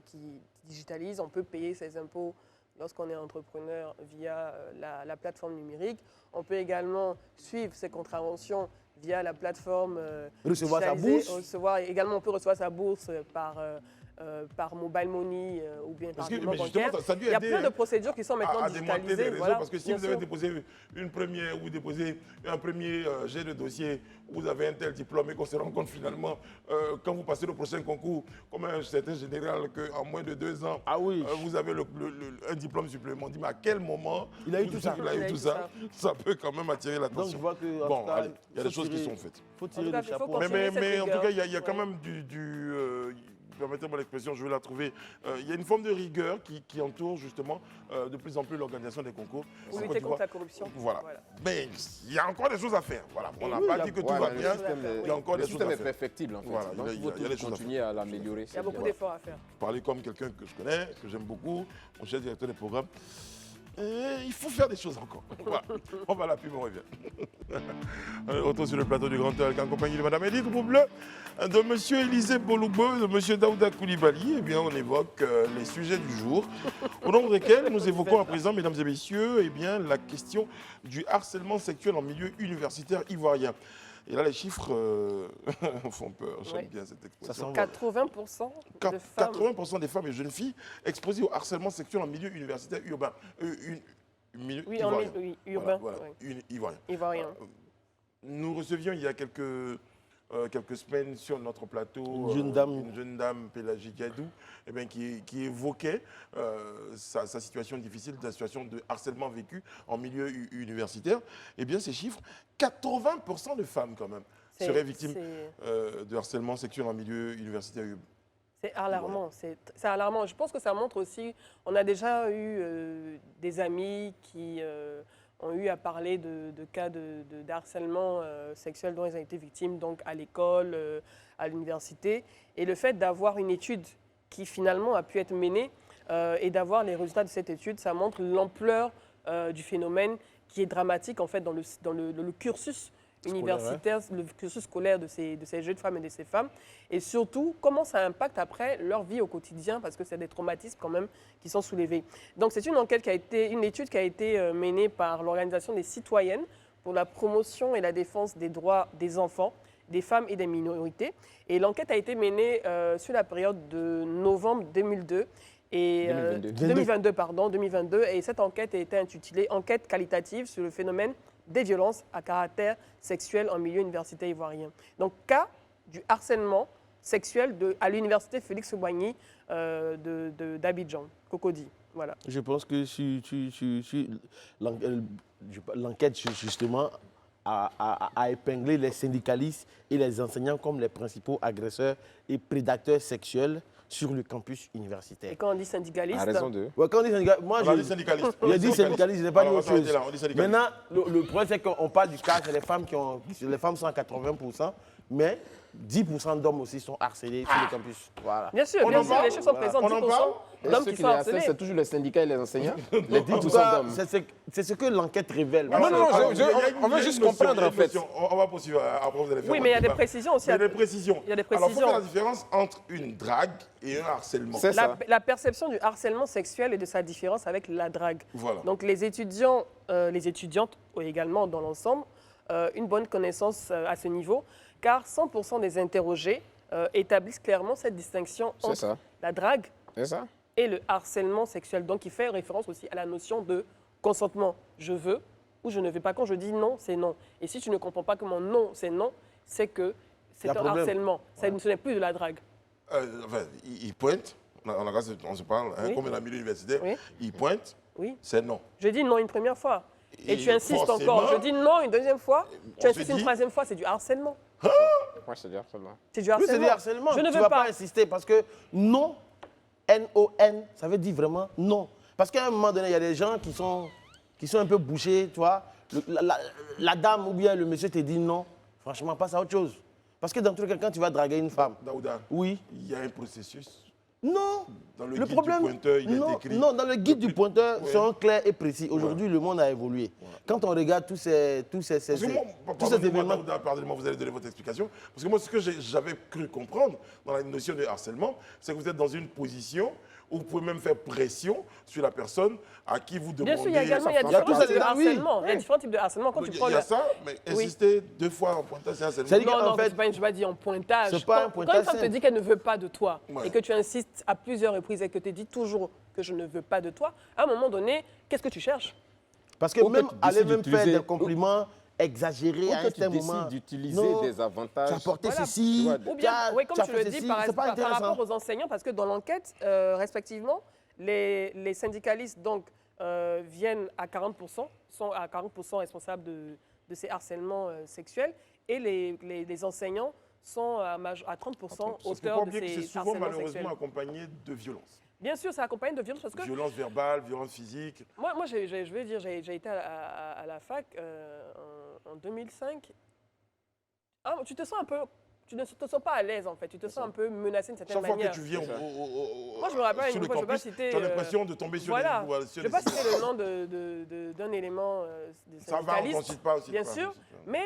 qui digitalise. On peut payer ses impôts lorsqu'on est entrepreneur via la plateforme numérique. On peut également suivre ses contraventions via la plateforme Recevoir sa digitalisée. bourse. Également, on peut recevoir sa bourse par mobile money ou bien par virement bancaire. Ça a dû Il y a aider, plein de procédures qui sont maintenant à démanteler les digitalisées. réseaux, Voilà, parce que si bien vous avez sûr. déposé un premier jet de dossier, vous avez un tel diplôme et qu'on se rend compte finalement, quand vous passez le prochain concours, comme un certain général, qu'en moins de 2 ans, vous avez un diplôme supplémentaire. Mais à quel moment il a eu tout ça? Il a eu tout ça. Ça peut quand même attirer Donc l'attention. je vois que, Bon, allez, il y a des choses qui sont faites. faut En tirer tout cas, le il faut chapeau. continuer. Mais cette en tout rigueur. cas, il y a quand même permettez-moi l'expression, je vais la trouver. Il y a une forme de rigueur qui entoure justement de plus en plus l'organisation des concours. Pour En lutter Côte d'Ivoire. contre la corruption. Voilà. Mais il y a encore des choses à faire. Voilà. On n'a pas dit que tout va bien. Il y a encore Le des choses système à est faire. perfectible en fait. Voilà, Donc, il il y a faut des choses à continuer à l'améliorer. Il y a beaucoup d'efforts à faire. Parler comme quelqu'un que je connais, que j'aime beaucoup, mon cher directeur des programmes. Il faut faire des choses encore. Voilà. On va à la pub, on revient. Retour sur le plateau du Grand Talk en compagnie de Mme Edith Roubleu, de M. Élisée Bolobo, de M. Daouda Koulibaly. Eh bien, on évoque les sujets du jour, au nombre desquels nous évoquons à présent, mesdames et messieurs, eh bien, la question du harcèlement sexuel en milieu universitaire ivoirien. Et là, les chiffres font peur. J'aime bien cette expression. 80% de femmes. 80% des femmes et jeunes filles exposées au harcèlement sexuel en milieu universitaire urbain. Milieu Oui, ivoirien. oui, urbain. Voilà, ivoirien. Ivoirien. Nous recevions il y a quelques semaines sur notre plateau Une jeune dame, Pélagie Gadou, eh bien, qui évoquait sa situation difficile, la situation de harcèlement vécu en milieu universitaire. Eh bien, ces chiffres, 80% de femmes quand même seraient victimes de harcèlement sexuel en milieu universitaire. C'est alarmant, c'est alarmant. Je pense que ça montre aussi, on a déjà eu des amis qui ont eu à parler de cas de harcèlement sexuel dont ils ont été victimes donc à l'école, à l'université. Et le fait d'avoir une étude qui finalement a pu être menée et d'avoir les résultats de cette étude, ça montre l'ampleur du phénomène qui est dramatique en fait dans le cursus universitaire, le cursus scolaire de ces jeunes femmes et de ces femmes, et surtout comment ça impacte après leur vie au quotidien, parce que c'est des traumatismes quand même qui sont soulevés. Donc c'est une étude qui a été menée par l'Organisation des citoyennes pour la promotion et la défense des droits des enfants, des femmes et des minorités, et l'enquête a été menée sur la période de novembre 2022 et 2022, et cette enquête a été intitulée « Enquête qualitative sur le phénomène des violences à caractère sexuel en milieu universitaire ivoirien ». Donc, cas du harcèlement sexuel à l'université Félix Houphouët-Boigny d'Abidjan, Cocody. Voilà. Je pense que l'enquête, justement, a épinglé les syndicalistes et les enseignants comme les principaux agresseurs et prédateurs sexuels sur le campus universitaire. Et quand on dit syndicaliste... À raison de... Ouais, quand on dit syndicaliste, moi, On a dit syndicaliste. j'ai dit syndicaliste, je n'ai pas dit autre chose. On dit syndicaliste. Maintenant, le problème, c'est qu'on parle du cas, c'est les femmes sont à 80%, mais 10% d'hommes aussi sont harcelés sur le campus. Voilà. Bien sûr, On en parle. les chiffres sont présents, On en parle. 10% d'hommes Ceux qui qui sont les harcèlent, harcelés. c'est toujours les syndicats et les enseignants. Les En tout 10% cas, d'hommes. c'est ce que l'enquête révèle. Non, non, Alors, je- il y a une- on veut il y a juste une notion, comprendre, il y a une en fait. notion. On va poursuivre, après vous allez faire Oui, votre mais il y a des débat. précisions aussi. Il y a des précisions. Il y a des Alors, il faut faire précisions. la différence entre une drague et un harcèlement. C'est ça. La perception du harcèlement sexuel et de sa différence avec la drague. Voilà. Donc les étudiants, les étudiantes également dans l'ensemble, une bonne connaissance à ce niveau, car 100% des interrogés établissent clairement cette distinction C'est entre ça. la drague C'est ça. et le harcèlement sexuel. Donc il fait référence aussi à la notion de consentement. Je veux ou je ne veux pas. Quand je dis non, c'est non. Et si tu ne comprends pas que mon non, c'est non, c'est que c'est Il y a un problème. harcèlement. Ce n'est plus de la drague. Enfin, il pointe, on se parle, hein, Oui. comme un ami universitaire, Oui. il pointe, Oui. c'est non. Je dis non une première fois. Et tu insistes forcément, encore. Je dis non une deuxième fois. Tu on insistes se une dit- troisième fois. C'est du harcèlement. Moi, je te dis absolument. C'est du Oui, harcèlement. c'est du harcèlement. Je ne Tu veux vas pas. pas insister parce que non, N-O-N, ça veut dire vraiment non. Parce qu'à un moment donné, il y a des gens qui sont un peu bouchés, tu vois. La dame ou bien le monsieur te dit non, franchement, passe à autre chose. Parce que dans tous les cas, quand tu vas draguer une femme, Daouda, oui, il y a un processus. non. Dans le guide du pointeur, il non, est écrit. non, dans le guide du pointeur, Ouais. c'est clair et précis. Aujourd'hui, le monde a évolué. Quand on regarde tous ces Parce que moi, événements. Daouda, pardonnez-moi, vous allez donner votre explication. Parce que moi, ce que j'avais cru comprendre dans la notion de harcèlement, c'est que vous êtes dans une position où vous pouvez même faire pression sur la personne à qui vous demandez. Bien sûr, il y a également Il y a différents tous types ces- de oui. harcèlement. Il y a différents types de harcèlement. Quand tu Il prends y a ça, mais insister 2 fois en pointage, c'est harcèlement. C'est-à-dire Non, qu'en non, fait- je ne vais pas dire en pointage. C'est pas un Quand pointage une femme te simple. dit qu'elle ne veut pas de toi Ouais. et que tu insistes à plusieurs reprises et que tu dis toujours que je ne veux pas de toi, à un moment donné, qu'est-ce que tu cherches? Parce que Ou que même tu aller décides même faire d'utiliser- des compliments exagérés Ou à que un tu certain décides moment. d'utiliser Non, des avantages. tu as porté Voilà. ceci, Ou Ou bien, oui, comme tu as tu fait le dis, ceci, par c'est pas par intéressant. rapport aux enseignants, parce que dans l'enquête, respectivement, les syndicalistes donc, viennent à 40%, sont à 40% responsables de ces harcèlements sexuels, et les enseignants sont à 30% Parce qu'il ne faut auteurs pas de oublier que c'est ces souvent harcèlements malheureusement sexuels. accompagné de violence. Bien sûr, ça accompagne de violence parce que Violence verbale, violence physique. moi je vais dire, j'ai été à la fac en 2005. Ah, tu te sens un peu, tu ne te sens pas à l'aise en fait, tu te sens un peu menacé d'une certaine Chaque fois manière. que tu viens Moi, je me rappelle sur une le fois, je vais pas campus, citer, tu as l'impression de tomber sur voilà. des Je ne vais pas citer le nom d'un élément des Ça va, on syndicalistes, ne cite pas aussi. bien sûr, mais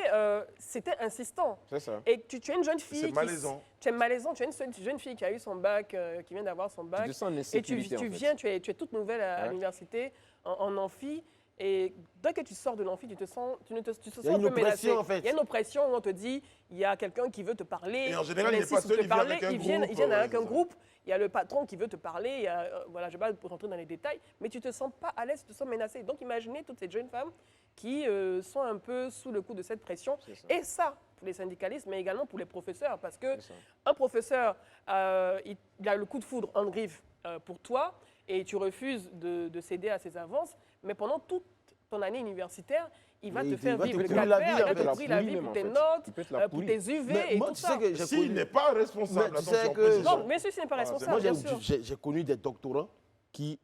c'était insistant. C'est ça. Et tu es une jeune fille. C'est malaisant. Tu es malaisant, tu es une jeune fille qui a eu son bac, qui vient d'avoir son Tu bac. te sens en Et insécurité, en tu fait. viens, tu es toute nouvelle à Ouais. l'université, en amphi. Et dès que tu sors de l'amphi, tu te sens Il y a un une peu menacé. oppression, en fait. Il y a une oppression où on te dit, il y a quelqu'un qui veut te parler. Et en général, on il n'est pas insiste seul, pour te il vient parler. avec un Ils viennent groupe, avec ouais, un c'est ça. groupe. Il y a le patron qui veut te parler. Il y a, voilà, je ne vais pas rentrer dans les détails, mais tu ne te sens pas à l'aise, tu te sens menacé. Donc imaginez toutes ces jeunes femmes qui sont un peu sous le coup de cette pression. C'est ça. Et ça, pour les syndicalistes, mais également pour les professeurs, parce que C'est ça. un professeur, il a le coup de foudre en griffe pour toi et tu refuses de céder à ses avances, mais pendant toute ton année universitaire, il va Mais te il faire va te vivre le pourrir la calvaire, vie, il en va fait. te pourrir la pourrir vie même, pour en tes fait. notes, Il peut te la pour pourrir. tes UV Mais et moi, tout tu ça. sais que j'ai S'il connu... n'est pas responsable, Mais tu sais attention, que- précision. Non, mais ceci n'est pas responsable, Moi, bien sûr. j'ai connu des doctorants qui...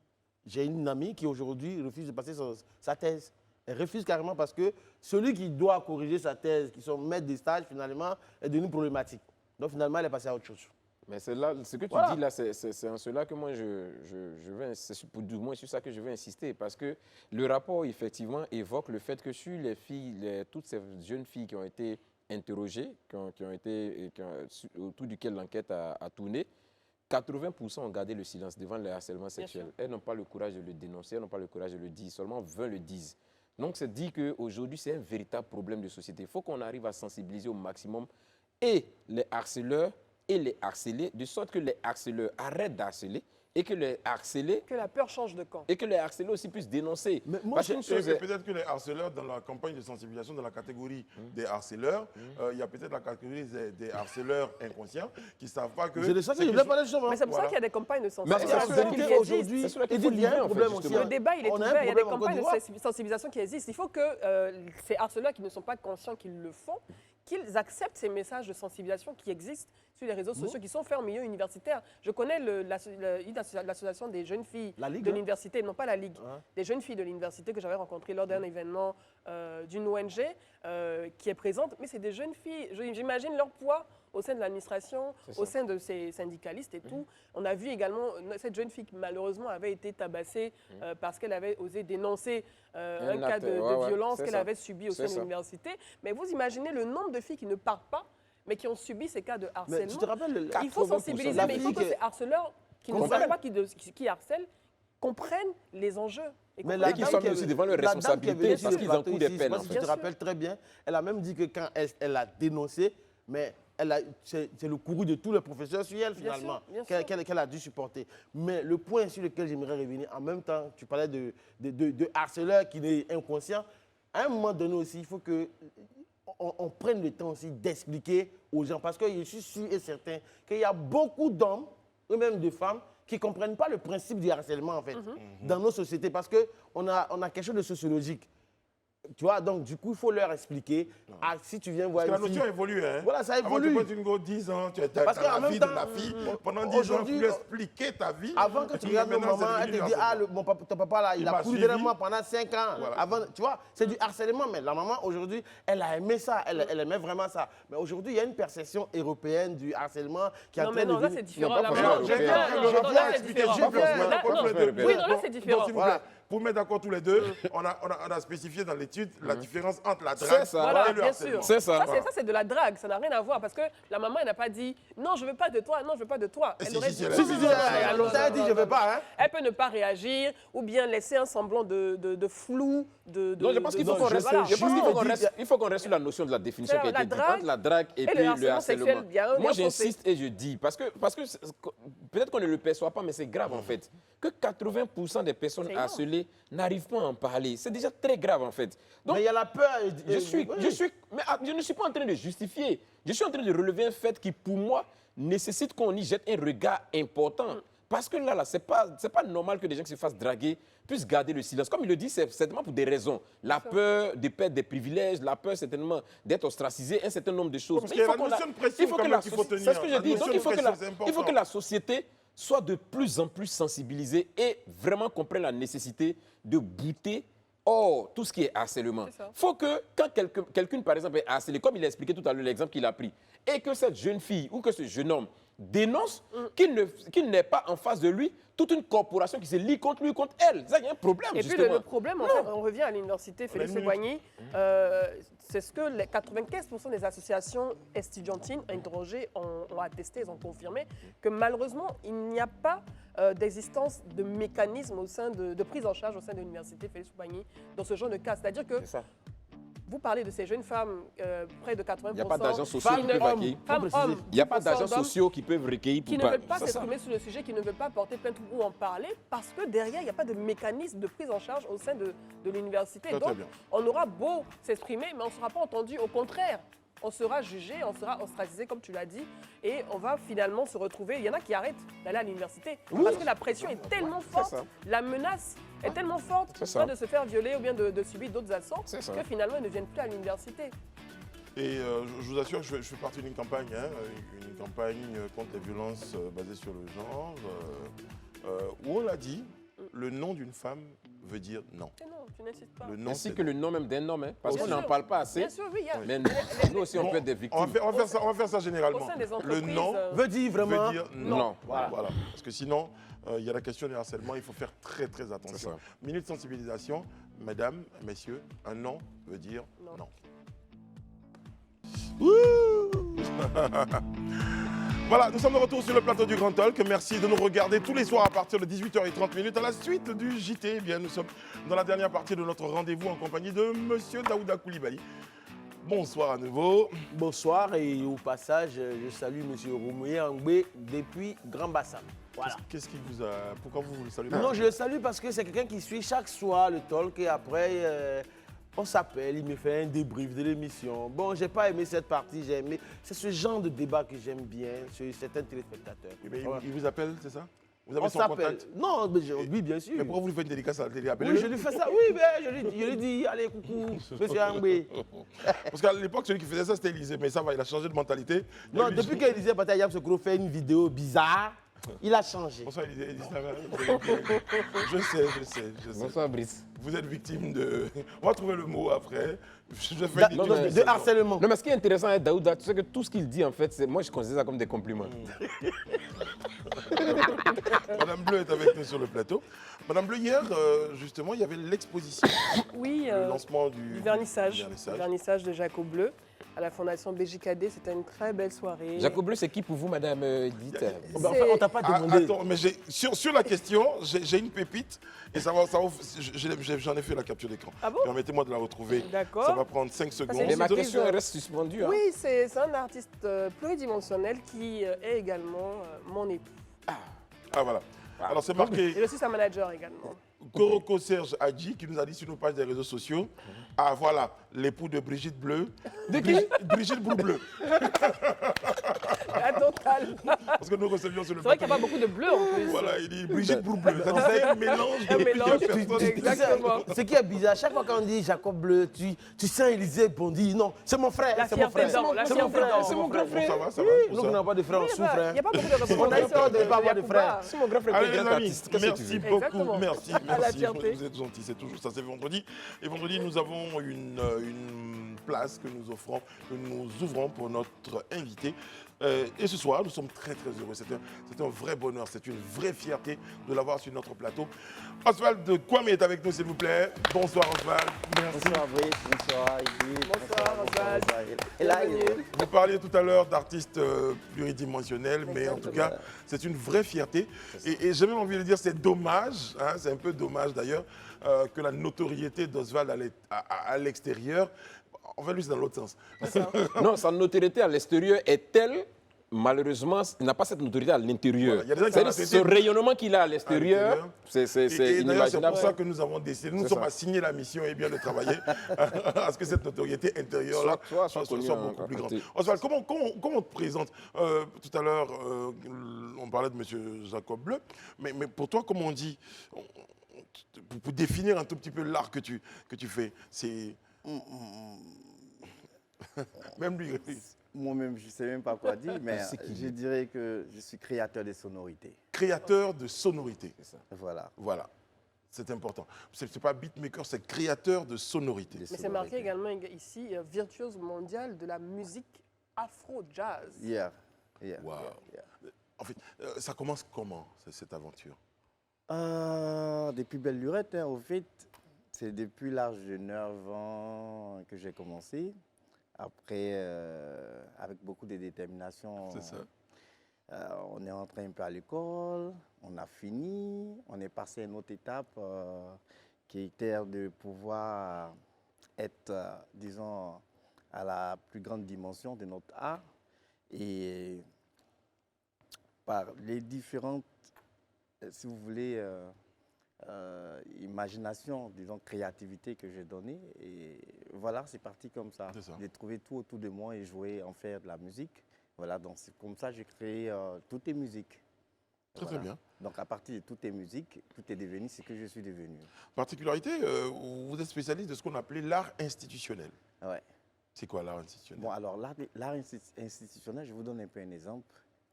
J'ai une amie qui aujourd'hui refuse de passer sa thèse. Elle refuse carrément parce que celui qui doit corriger sa thèse, qui sont maître des stages, finalement, est devenu problématique. Donc, finalement, elle est passée à autre chose. Mais c'est là, ce que tu Voilà. dis là, c'est en cela que moi je veux, c'est du moins sur ça que je veux insister, parce que le rapport effectivement évoque le fait que sur les filles, toutes ces jeunes filles qui ont été interrogées, autour duquel l'enquête a tourné, 80% ont gardé le silence devant le harcèlement sexuel. sûr. Elles n'ont pas le courage de le dénoncer, elles n'ont pas le courage de le dire, seulement 20 le disent. Donc c'est dit qu'aujourd'hui c'est un véritable problème de société. Il faut qu'on arrive à sensibiliser au maximum et les harceleurs et les harcelés, de sorte que les harceleurs arrêtent d'harceler et que les harcelés... Que la peur change de camp. Et que les harcelés aussi puissent dénoncer. Mais moi, Parce qu'une chose est- Peut-être que les harceleurs, dans la campagne de sensibilisation, dans la catégorie des harceleurs, il y a peut-être la catégorie des harceleurs inconscients qui ne savent pas que... C'est de ça que je voulais parler justement. Mais c'est pour ça Voilà. qu'il y a des campagnes de Mais Parce c'est qu'en sensibilisation ça qui vérité, existent. aujourd'hui, C'est cela qu'il il faut y a livrer, un en fait, problème aussi. justement. Le débat, il est On a ouvert. un Il y a des problème en Côte campagnes d'Ivoire. de sensibilisation qui existent. Il faut que ces harceleurs qui ne sont pas conscients qu'ils le font, qu'ils acceptent ces messages de sensibilisation qui existent sur les réseaux sociaux, qui sont faits en milieu universitaire. Je connais l'association des jeunes filles La Ligue, de hein? l'université, non pas la Ligue, Hein? des jeunes filles de l'université que j'avais rencontrées lors d'un événement d'une ONG qui est présente. Mais c'est des jeunes filles, j'imagine leur poids au sein de l'administration, au sein de ces syndicalistes et tout. On a vu également cette jeune fille qui malheureusement avait été tabassée parce qu'elle avait osé dénoncer un cas acte, de ouais, violence c'est qu'elle ça. avait subi au sein de C'est ça. l'université. Mais vous imaginez le nombre de filles qui ne partent pas, mais qui ont subi ces cas de Mais harcèlement. tu te rappelles, Il faut 80%. sensibiliser, La mais il faut fille que qui- ces harceleurs qui ne comprennent. savent pas qui harcèlent comprennent les enjeux. Et Mais comprennent- la Et qu'ils dame soient qui aussi avait- devant leurs la dame qui avait responsabilités été sur parce le qu'ils plateau encourent des ici, peines, je sais en pas si fait. tu te Bien rappelles très bien, elle a même dit que quand elle a dénoncé, mais c'est le courroux de tous les professeurs sur elle, Bien finalement, sûr, bien sûr. qu'elle a dû supporter. Mais le point sur lequel j'aimerais revenir, en même temps, tu parlais de harceleur qui est inconscient. À un moment donné aussi, il faut que on prenne le temps aussi d'expliquer aux gens, parce que je suis sûr et certain qu'il y a beaucoup d'hommes, ou même de femmes, qui ne comprennent pas le principe du harcèlement, en fait, dans nos sociétés, parce qu'on a quelque chose de sociologique. Tu vois, donc du coup, il faut leur expliquer. Ah, si tu viens voir Parce que la une notion fille- évolue. Hein. Voilà, ça Avant, évolue. tu peux une go 10 ans, tu as Parce qu'en la même vie temps, de la fille. Pendant 10 ans, aujourd'hui, tu peux expliquer ta vie. Avant, quand tu regardes nos Maintenant, c'est mamans, elle devenu te du dit, ah, harcèlement. ton papa, là, il Il a m'a couru suivi. derrière moi pendant 5 ans. Voilà. Avant, tu vois, c'est du harcèlement, mais la maman, aujourd'hui, elle a aimé ça, elle aimait vraiment ça. Mais aujourd'hui, il y a une perception européenne du harcèlement qui est en Non, train mais non, de là, devenir- c'est différent. pas La forcément maman, européenne. non, non, non, là, c'est expliquer, différent. je peux Là, mettre d'accord tous les deux. Oui, non, là, c'est Donc, différent. s'il vous Voilà. plaît, pour mettre d'accord tous les deux, on a spécifié dans l'étude la différence entre la C'est drague ça. Voilà, et le bien harcèlement. sûr. C'est ça. Ça, c'est de la drague, ça n'a rien à voir parce que la maman, elle n'a pas dit non, je veux pas de toi, non, je veux pas de toi. Elle Si, aurait si, dit elle a non, dit, non, Si, non, elle non, a non, longtemps non, dit, non, je non. veux pas, hein. Elle peut ne pas réagir ou bien laisser un semblant de flou, de. Non, je pense qu'il faut non, qu'on je reste, sais, je pense qu'il faut qu'on je reste, il faut qu'on reste sur la notion de la définition qui a La été dite drague entre la drague et, et puis le le harcèlement harcèlement. sexuel, il y a un Moi, lien j'insiste et je dis, parce que peut-être qu'on ne le perçoit pas, mais c'est grave en fait, que 80% des personnes C'est énorme. harcelées n'arrivent pas à en parler. C'est déjà très grave en fait. Donc, Mais il y a la peur. je ne suis pas en train de justifier. Je suis en train de relever un fait qui, pour moi, nécessite qu'on y jette un regard important. Parce que là, c'est pas normal que des gens qui se fassent draguer puissent garder le silence. Comme il le dit, c'est certainement pour des raisons. La peur de perdre des privilèges, la peur certainement d'être ostracisé, un certain nombre de choses. Parce Mais qu'il y a il faut la qu'on notion de pression quand même qu'il faut tenir. C'est ce que je La dis. notion Donc il de faut que pression, c'est il faut important. que la société soit de plus en plus sensibilisée et vraiment comprenne la nécessité de bouter hors tout ce qui est harcèlement. C'est ça. Il faut que quand quelqu'un, par exemple, est harcelé, comme il a expliqué tout à l'heure l'exemple qu'il a pris, et que cette jeune fille ou que ce jeune homme dénonce qu'il n'ait pas en face de lui toute une corporation qui se lie contre lui ou contre elle. Ça, il y a un problème, Et puis justement. le problème, en fait, on revient à l'université Félix minute. Houphouët-Boigny, c'est ce que les 95% des associations estudiantines interrogées ont attesté, ils ont confirmé, que malheureusement, il n'y a pas d'existence de mécanisme au sein de prise en charge au sein de l'université Félix Houphouët-Boigny dans ce genre de cas. C'est-à-dire que C'est ça. vous parlez de ces jeunes femmes, près de 80%. Il n'y a pas d'agents sociaux qui femmes, peuvent hommes, accueillir. femmes, hommes, Il n'y a pas 10% d'agents d'hommes sociaux qui peuvent recueillir qui pour ne veulent pas C'est ça. s'exprimer sur le sujet, qui ne veulent pas porter plainte ou en parler, parce que derrière, il n'y a pas de mécanisme de prise en charge au sein de l'université. Très, Donc, très bien. on aura beau s'exprimer, mais on ne sera pas entendu. Au contraire, on sera jugé, on sera ostracisé, comme tu l'as dit, et on va finalement se retrouver. Il y en a qui arrêtent d'aller à l'université, parce que la pression est tellement forte, ça. la menace est tellement forte, C'est soit ça. de se faire violer ou bien de subir d'autres assauts, C'est ça. que finalement, ils ne viennent plus à l'université. Et je vous assure que je fais partie d'une campagne, une campagne contre les violences basées sur le genre, où on l'a dit, le nom d'une femme veut dire non. Et non, tu n'insistes pas. Le nom, Ainsi c'est que le nom même d'un homme, hein, parce Bien qu'on n'en sûr. parle pas assez. Bien sûr, oui, il y a Mais nous aussi, on Bon, peut être des on victimes. va faire ça généralement. au sein des Le entreprises. nom Veut dire vraiment. veut dire non. Non. Voilà. Parce que sinon, il y a la question du harcèlement, il faut faire très très attention. ça. Minute de sensibilisation, mesdames, messieurs, un non veut dire Non. non. Ouh. Voilà, nous sommes de retour sur le plateau du Grand Talk. Merci de nous regarder tous les soirs à partir de 18h30 à la suite du JT. Eh bien, nous sommes dans la dernière partie de notre rendez-vous en compagnie de Monsieur Daouda Koulibaly. Bonsoir à nouveau. Bonsoir et au passage, je salue M. Roumouye Angbé depuis Grand Bassam. Voilà. Qu'est-ce qui vous a... Pourquoi vous le saluez? Non, je le salue parce que c'est quelqu'un qui suit chaque soir le talk et après, on s'appelle, il me fait un débrief de l'émission. Bon, j'ai pas aimé cette partie, j'ai aimé... C'est ce genre de débat que j'aime bien sur certains téléspectateurs. Il vous appelle, c'est ça? Vous avez On son s'appelle. contact? Non, mais oui, bien sûr. Mais pourquoi vous lui faites une dédicace à la télé? Oui, je lui fais ça. Oui, mais je lui dis, allez, coucou, monsieur Angbé. Parce qu'à l'époque, celui qui faisait ça, c'était Élysée. Mais ça va, il a changé de mentalité. Non, depuis qu'Élysée Bataille Yamsokro fait une vidéo bizarre, il a changé. Bonsoir Élysée. Je sais. Bonsoir, Brice. Vous êtes victime de... On va trouver le mot après. Je fais une étude De harcèlement. Non, mais ce qui est intéressant avec Daouda, tu sais que tout ce qu'il dit, en fait, moi, je considère ça comme des compliments. Madame Bleu est avec nous sur le plateau. Madame Bleu, hier, justement, il y avait l'exposition, Oui, le lancement du vernissage de Jacob Bleu à la Fondation BJKD. C'était une très belle soirée. Jacob Bleu, c'est qui pour vous, Madame Edith? Enfin, on t'a pas demandé. Attends, mais sur la question, j'ai une pépite et j'en ai fait la capture d'écran. Ah bon? Permettez-moi de la retrouver. D'accord. Ça va prendre 5 secondes. c'est Mais ma surprise. question reste suspendue. Hein. Oui, c'est un artiste pluridimensionnel qui est également mon époux. Ah voilà. Alors c'est marqué Et aussi sa manager également. Koroko Serge Adji qui nous a dit sur nos pages des réseaux sociaux. Ah voilà, l'époux de Brigitte Bleu. De qui? Brigitte Bleu. La totale. Parce que nous recevions sur le C'est vrai qu'il plateau. n'y a pas beaucoup de bleu en plus. Voilà, il dit Brigitte Bleu. Ça fait un mélange de Un mélange. plusieurs personnes. Exactement. Ce qui est bizarre, chaque fois qu'on dit Jacob Bleu, tu sens Élysée Bondy. Non, c'est mon frère. La C'est mon fierté frère. dedans, la C'est fierté mon frère. dedans. C'est mon grand Bon, frère. ça va, ça Oui, va. nous, on n'a pas de frère, on Il souffre. n'y a pas beaucoup de On a représentations peur de ne pas avoir de frère. Si mon grand frère Allez était les grand amis, artiste, qu'est-ce que tu merci veux? beaucoup, Exactement. merci, À la merci. fierté. Vous êtes gentils, c'est toujours ça, c'est vendredi. Et vendredi, nous avons une place que nous offrons, que nous ouvrons pour notre invité. Et ce soir, nous sommes très très heureux. C'est un vrai bonheur, c'est une vraie fierté de l'avoir sur notre plateau. Oswald de Kwame est avec nous, s'il vous plaît. Bonsoir Oswald. Merci. Bonsoir Brice, bonsoir Edith. Bonsoir, Oswald. Et là, Bienvenue. Vous parliez tout à l'heure d'artistes pluridimensionnels, mais en tout cas, c'est une vraie fierté. Et j'ai même envie de dire, c'est dommage, hein, c'est un peu dommage d'ailleurs, que la notoriété d'Oswald à l'extérieur, en fait, lui, c'est dans l'autre sens. Non, sa notoriété à l'extérieur est telle, malheureusement, il n'a pas cette notoriété à l'intérieur. Voilà, il y a des gens qui C'est-à-dire ont ce noté- rayonnement qu'il a à l'extérieur, c'est Et d'ailleurs, c'est inimaginable. pour ça que nous avons décidé, nous C'est sommes ça. assignés la mission et bien de travailler à ce que cette notoriété intérieure-là Soit connue soit en- beaucoup plus en- grande. Oswald, comment on te présente tout à l'heure, on parlait de M. Jacob Bleu, mais pour toi, comment on dit, pour définir un tout petit peu l'art que tu fais, c'est... Même lui, moi-même, je ne sais même pas quoi dire, mais C'est qui? je dirais que je suis créateur de sonorités. créateur de sonorité. Voilà. Voilà, c'est important. C'est pas beatmaker, c'est créateur de sonorité. Des Mais c'est marqué sonorités. également ici, virtuose mondiale de la musique afro-jazz. Yeah. Wow. En fait, ça commence comment, cette aventure? Depuis belle lurette, hein, au fait, c'est depuis l'âge de 9 ans que j'ai commencé. Après, avec beaucoup de détermination, C'est ça. on est rentré un peu à l'école, on a fini, on est passé à une autre étape qui était de pouvoir être, disons, à la plus grande dimension de notre art. Et par les différentes, si vous voulez, imagination, disons, créativité que j'ai donnée. Et voilà, c'est parti comme ça. C'est ça. J'ai trouvé tout autour de moi et jouer, en faire de la musique. Voilà, donc c'est comme ça que j'ai créé toutes les musiques. Très, Voilà. très bien. Donc à partir de toutes les musiques, tout est devenu ce que je suis devenu. Particularité, vous êtes spécialiste de ce qu'on appelait l'art institutionnel. Ouais. C'est quoi l'art institutionnel? Bon, alors l'art institutionnel, je vous donne un peu un exemple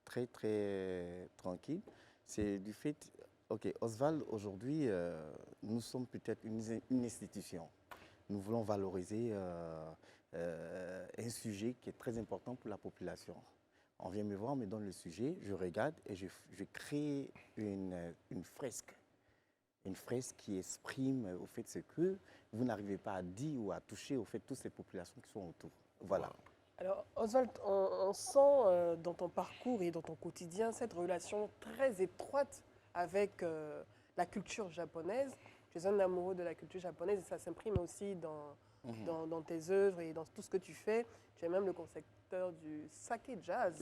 très, très tranquille. C'est du fait, OK, Oswald, aujourd'hui, nous sommes peut-être une institution. Nous voulons valoriser un sujet qui est très important pour la population. On vient me voir, on me donne le sujet, je regarde et je crée une fresque. Une fresque qui exprime au fait ce que vous n'arrivez pas à dire ou à toucher au fait toutes ces populations qui sont autour. Voilà. Alors, Oswald, on sent dans ton parcours et dans ton quotidien cette relation très étroite avec la culture japonaise. Tu es un amoureux de la culture japonaise et ça s'imprime aussi dans tes œuvres et dans tout ce que tu fais. Tu es même le concepteur du saké jazz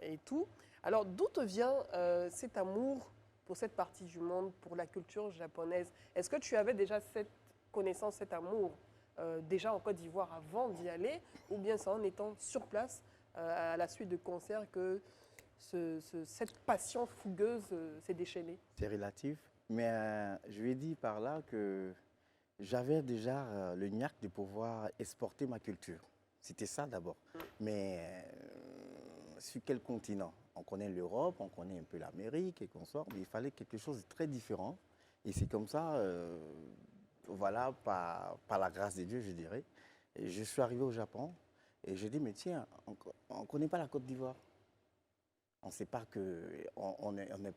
et tout. Alors, d'où te vient cet amour pour cette partie du monde, pour la culture japonaise? Est-ce que tu avais déjà cette connaissance, cet amour déjà en Côte d'Ivoire avant d'y aller, ou bien c'est en étant sur place à la suite de concerts que cette passion fougueuse s'est déchaînée? C'est relatif, mais je lui ai dit par là que j'avais déjà le niaque de pouvoir exporter ma culture. C'était ça d'abord. Mais sur quel continent? On connaît l'Europe, on connaît un peu l'Amérique et consorts, mais il fallait quelque chose de très différent. Et c'est comme ça, voilà, par la grâce de Dieu, je dirais. Et je suis arrivé au Japon et je dis, mais tiens, on ne connaît pas la Côte d'Ivoire. On ne sait pas qu'on est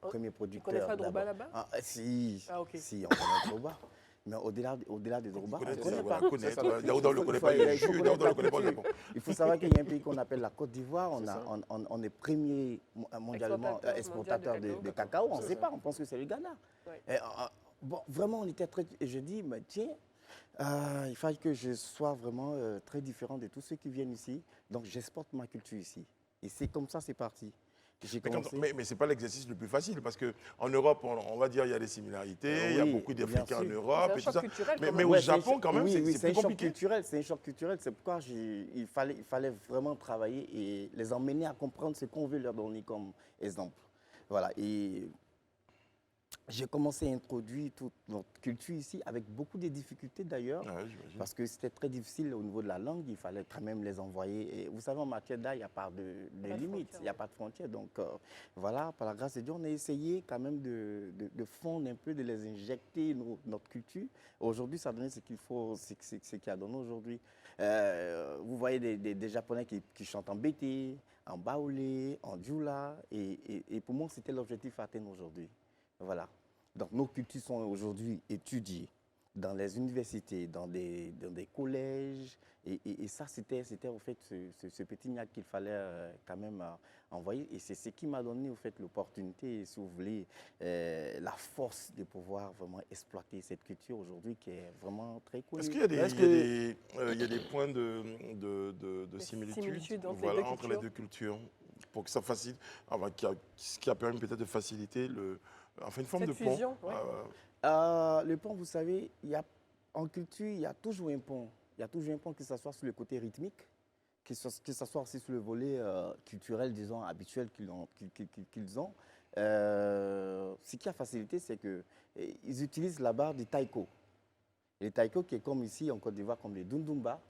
premier producteur. Tu connais pas Drouba là-bas? Si, ok. Si, on connaît Drouba. Mais au-delà de Drouba, on ne connaît pas. Daouda ne le connaît pas, il est juge, Daouda ne le connaît pas au Japon. Il faut savoir qu'il y a un pays qu'on appelle la Côte d'Ivoire. On est premier mondialement exportateur de cacao. On ne sait pas, on pense que c'est le Ghana. Et, bon, vraiment, on était très... Et je dis, mais tiens, il fallait que je sois vraiment très différent de tous ceux qui viennent ici. Donc, j'exporte ma culture ici. Et c'est comme ça, c'est parti. Mais ce n'est pas l'exercice le plus facile, parce qu'en Europe, on va dire qu'il y a des similarités, il y a beaucoup d'Africains en Europe. C'est un choc culturel. Mais au Japon, quand même, c'est plus compliqué. C'est un choc culturel. C'est pourquoi il fallait vraiment travailler et les emmener à comprendre ce qu'on veut leur donner comme exemple. Voilà. Et j'ai commencé à introduire toute notre culture ici, avec beaucoup de difficultés d'ailleurs, parce que c'était très difficile au niveau de la langue, il fallait quand même les envoyer. Et vous savez, en matière d'art, il n'y a pas de limites, il n'y a pas de frontières. Donc voilà, par la grâce de Dieu, on a essayé quand même de fondre un peu, de les injecter notre culture. Aujourd'hui, ça a donné ce qu'il faut, ce qu'il a donné aujourd'hui. Vous voyez des Japonais qui chantent en bété, en baoulé, en djoula, et pour moi, c'était l'objectif à atteindre aujourd'hui. Voilà. Donc, nos cultures sont aujourd'hui étudiées dans les universités, dans des collèges. Et ça, c'était en fait ce petit niaque qu'il fallait quand même envoyer. Et c'est ce qui m'a donné en fait l'opportunité, si vous voulez, la force de pouvoir vraiment exploiter cette culture aujourd'hui qui est vraiment très connue. Est-ce qu'il y a des points de similitude entre les deux cultures pour que ça facilite, ce qui a permis peut-être de faciliter une forme de pont. Fusion, le pont, vous savez, en culture, il y a toujours un pont. Il y a toujours un pont, que ce soit sur le côté rythmique, que ce soit aussi sur le volet culturel, disons, habituel qu'ils ont. Ce qui a facilité, c'est qu'ils utilisent là-bas du taiko. Les taiko qui est comme ici en Côte d'Ivoire, comme les dundumba.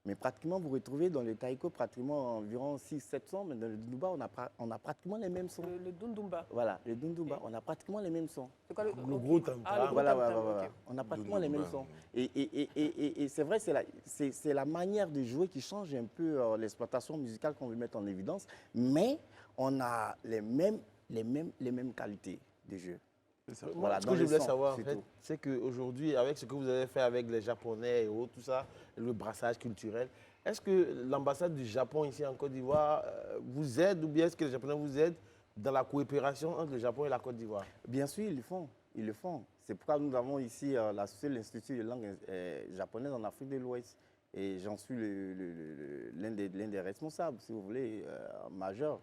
Mais pratiquement, vous retrouvez dans le taiko pratiquement environ 600-700, mais dans le dundumba, on a pratiquement les mêmes sons. Le dundumba. Voilà, le dundumba, on a pratiquement les mêmes sons. C'est quoi le gros tam-tam? Voilà. On a pratiquement les mêmes sons. Et c'est vrai, c'est la manière de jouer qui change un peu l'exploitation musicale qu'on veut mettre en évidence, mais on a les mêmes qualités de jeu. Voilà, ce que je voulais savoir, en fait, c'est qu'aujourd'hui, avec ce que vous avez fait avec les Japonais et autres, tout ça, le brassage culturel, est-ce que l'ambassade du Japon ici en Côte d'Ivoire vous aide, ou bien est-ce que les Japonais vous aident dans la coopération entre le Japon et la Côte d'Ivoire? Bien sûr, ils le font. C'est pourquoi nous avons ici l'Institut de langue japonaise en Afrique de l'Ouest. Et j'en suis l'un des responsables, si vous voulez, majeurs.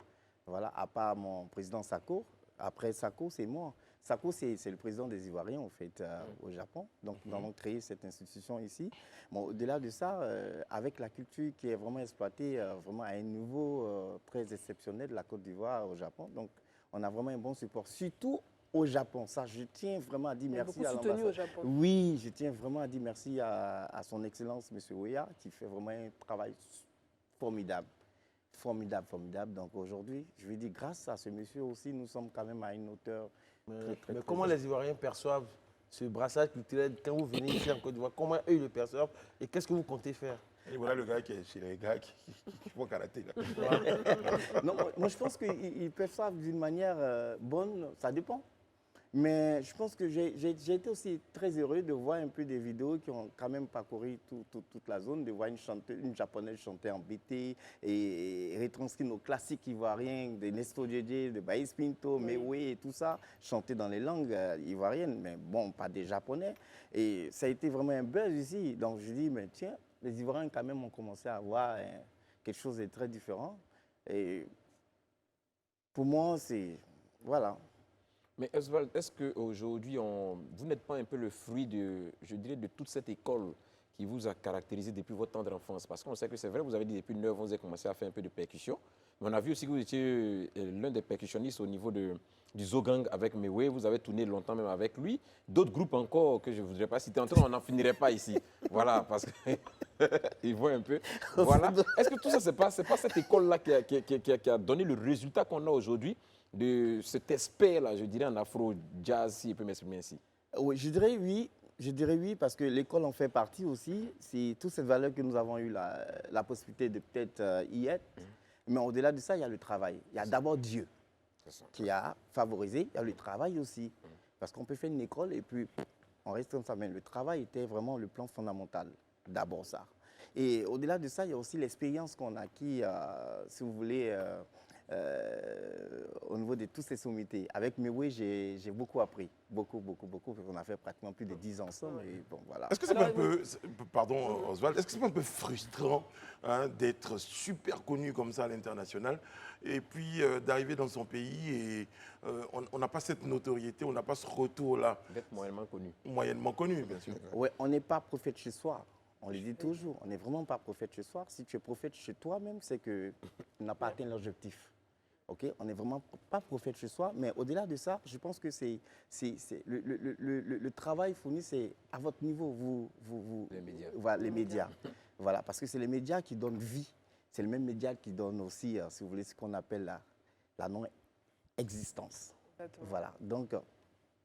Voilà, à part mon président Sako. Après Sako, c'est moi. Sako, c'est le président des Ivoiriens, en fait, au Japon. Donc, nous avons créé cette institution ici. Bon, au-delà de ça, avec la culture qui est vraiment exploitée vraiment à un niveau très exceptionnel de la Côte d'Ivoire au Japon. Donc, on a vraiment un bon support, surtout au Japon. Ça, je tiens vraiment à dire merci à l'ambassade. Au Japon. Oui, je tiens vraiment à dire merci à son Excellence, M. Oya, qui fait vraiment un travail formidable. Formidable. Donc aujourd'hui, je vais dire, grâce à ce monsieur aussi, nous sommes quand même à une hauteur très comment les Ivoiriens perçoivent ce brassage culturel quand vous venez ici en Côte d'Ivoire? Comment eux le perçoivent et qu'est-ce que vous comptez faire? Et voilà le gars qui est chez les gars qui font karaté. Là. Non, moi je pense qu'ils perçoivent d'une manière bonne, ça dépend. Mais je pense que j'ai été aussi très heureux de voir un peu des vidéos qui ont quand même parcouru toute la zone, de voir une japonaise chanter en BT et retranscrire nos classiques ivoiriens, de Nesto Djedje, de Baïs Pinto, Mewe et tout ça, chanter dans les langues ivoiriennes, mais bon, pas des japonais. Et ça a été vraiment un buzz ici. Donc je dis, mais tiens, les Ivoiriens quand même ont commencé à avoir quelque chose de très différent. Et pour moi, c'est... Voilà. Mais Oswald, est-ce qu'aujourd'hui, vous n'êtes pas un peu le fruit de, je dirais, de toute cette école qui vous a caractérisé depuis votre tendre enfance? Parce qu'on sait que c'est vrai, vous avez dit depuis 9 ans, vous avez commencé à faire un peu de percussion. Mais on a vu aussi que vous étiez l'un des percussionnistes au niveau du Zogang avec Mewe. Vous avez tourné longtemps même avec lui. D'autres groupes encore que je ne voudrais pas citer. En tout cas, on n'en finirait pas ici. Voilà, parce qu'il voit un peu. Voilà. Est-ce que tout ça, ce n'est pas cette école-là qui a donné le résultat qu'on a aujourd'hui de cet aspect-là, je dirais, en afro-jazz, si je peux m'exprimer ainsi? Oui, je dirais oui. Je dirais oui, parce que l'école en fait partie aussi. C'est toute cette valeur que nous avons eu la possibilité de peut-être y être. Mais au-delà de ça, il y a le travail. Il y a d'abord Dieu qui a favorisé. Il y a le travail aussi. Parce qu'on peut faire une école et puis on reste comme ça. Mais le travail était vraiment le plan fondamental. D'abord ça. Et au-delà de ça, il y a aussi l'expérience qu'on a acquis, si vous voulez, au niveau de tous ces sommités. Avec Mewe, j'ai beaucoup appris. Beaucoup. On a fait pratiquement plus de 10 ans ensemble. Et bon, voilà. Est-ce que c'est pas un peu, pardon Oswald, est-ce que c'est pas un peu frustrant d'être super connu comme ça à l'international et puis d'arriver dans son pays et on n'a pas cette notoriété, on n'a pas ce retour-là? D'être moyennement connu. Moyennement connu, bien sûr. Oui, on n'est pas prophète chez soi. On le dit toujours, on n'est vraiment pas prophète chez soi. Si tu es prophète chez toi-même, c'est que tu n'as pas atteint l'objectif. Okay? On n'est vraiment pas prophète chez soi, mais au-delà de ça, je pense que le travail fourni, c'est à votre niveau, les médias. Voilà, les médias. Voilà, parce que c'est les médias qui donnent vie. C'est le même média qui donne aussi, si vous voulez, ce qu'on appelle la non-existence. Voilà, donc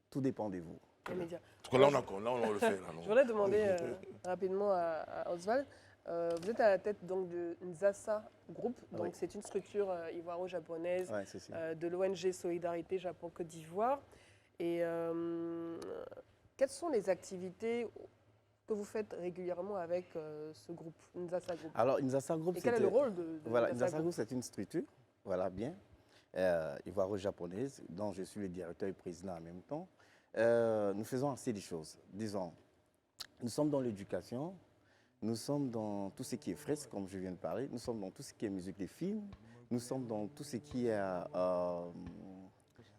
tout dépend de vous. Les médias. Parce que là, on le fait. Là, non. Je voudrais demander rapidement à Oswald. Vous êtes à la tête donc de Nzasa Group, donc c'est une structure ivoiro-japonaise de l'ONG Solidarité Japon-Côte d'Ivoire. Et quelles sont les activités que vous faites régulièrement avec ce groupe, Nzasa Group? Alors, Nzasa Group, quel est le rôle de voilà, Nzasa Group, c'est une structure, voilà, bien, ivoiro-japonaise, dont je suis le directeur et président en même temps. Nous faisons assez de choses. Disons, nous sommes dans l'éducation, nous sommes dans tout ce qui est fresque, comme je viens de parler, nous sommes dans tout ce qui est musique de film, nous sommes dans tout ce qui est,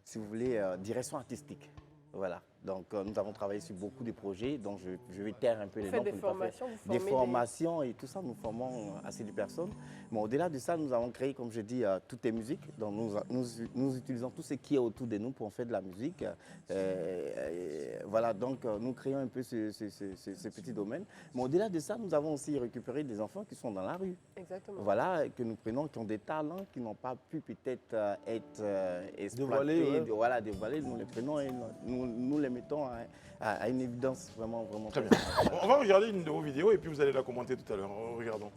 si vous voulez, direction artistique. Voilà. Donc, nous avons travaillé sur beaucoup de projets, donc je vais taire un peu les noms. Des formations, des formations et tout ça, nous formons assez de personnes. Mais au-delà de ça, nous avons créé, comme je dis, toutes les musiques. Donc, nous utilisons tout ce qui est autour de nous pour faire de la musique. Voilà, donc nous créons un peu ce petit domaine. Mais au-delà de ça, nous avons aussi récupéré des enfants qui sont dans la rue. Exactement. Voilà, que nous prenons, qui ont des talents, qui n'ont pas pu peut-être être exploités, dévoilés. Nous les prenons et nous les mettons à une évidence vraiment très bien. On va regarder une de vos vidéos et puis vous allez la commenter tout à l'heure. Regardons.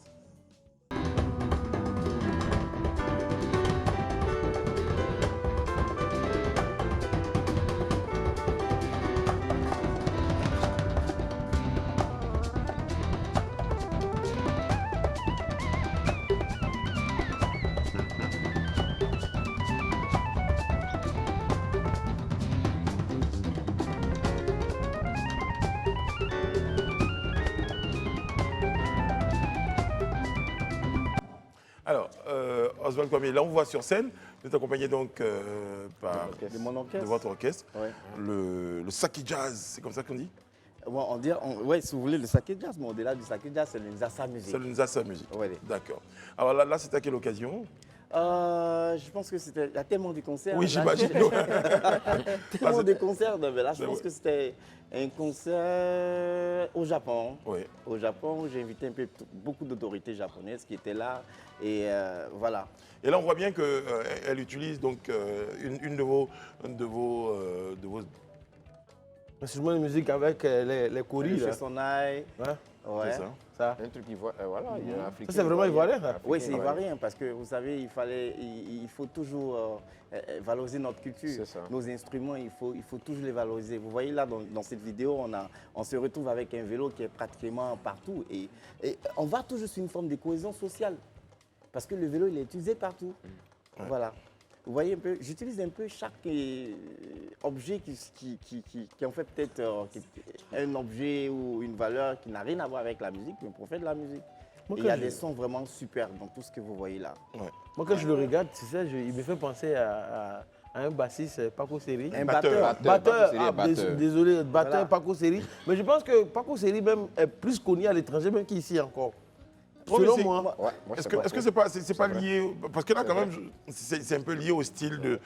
Alors, Oswald Kwame, là on voit sur scène, vous êtes accompagné donc par de votre orchestre, ouais. le Saki Jazz, c'est comme ça qu'on dit? Bon, oui, si vous voulez, le Saki Jazz, mais au-delà du Saki Jazz, c'est le Nzasa Music. C'est le Nzasa Music, ouais. D'accord. Alors là c'est à quelle occasion? Je pense que c'était... Il y a tellement de concerts. Oui, j'imagine. Tellement de concerts. Mais là, je pense que c'était un concert au Japon. Oui. Au Japon, où j'ai invité un peu beaucoup d'autorités japonaises qui étaient là. Et voilà. Et là, on voit bien qu'elle utilise donc une de vos C'est une musique avec les choris. Chez Sonaï. Ouais. C'est ça. Ça. Un truc ivoirien, voilà, il y a un Africain. Ça, c'est vraiment ivoirien, ça? Oui, c'est ivoirien parce que vous savez, il faut toujours valoriser notre culture. C'est ça. Nos instruments, il faut toujours les valoriser. Vous voyez là, dans cette vidéo, on se retrouve avec un vélo qui est pratiquement partout. Et on va toujours sur une forme de cohésion sociale parce que le vélo, il est utilisé partout. Voilà. Vous voyez un peu, j'utilise un peu chaque objet qui en fait peut-être un objet ou une valeur qui n'a rien à voir avec la musique, mais pour faire de la musique. Et il y a des sons vraiment super dans tout ce que vous voyez là. Ouais. Moi, quand je le regarde, tu sais, il me fait penser à un bassiste, Paco Seri. Un batteur. Désolé, batteur Voilà. Paco Seri. Mais je pense que Paco Seri même est plus connu à l'étranger même qu'ici encore. Selon mais moi. Ouais, moi, Est-ce c'est que c'est pas lié, parce que là quand même c'est un peu lié au style de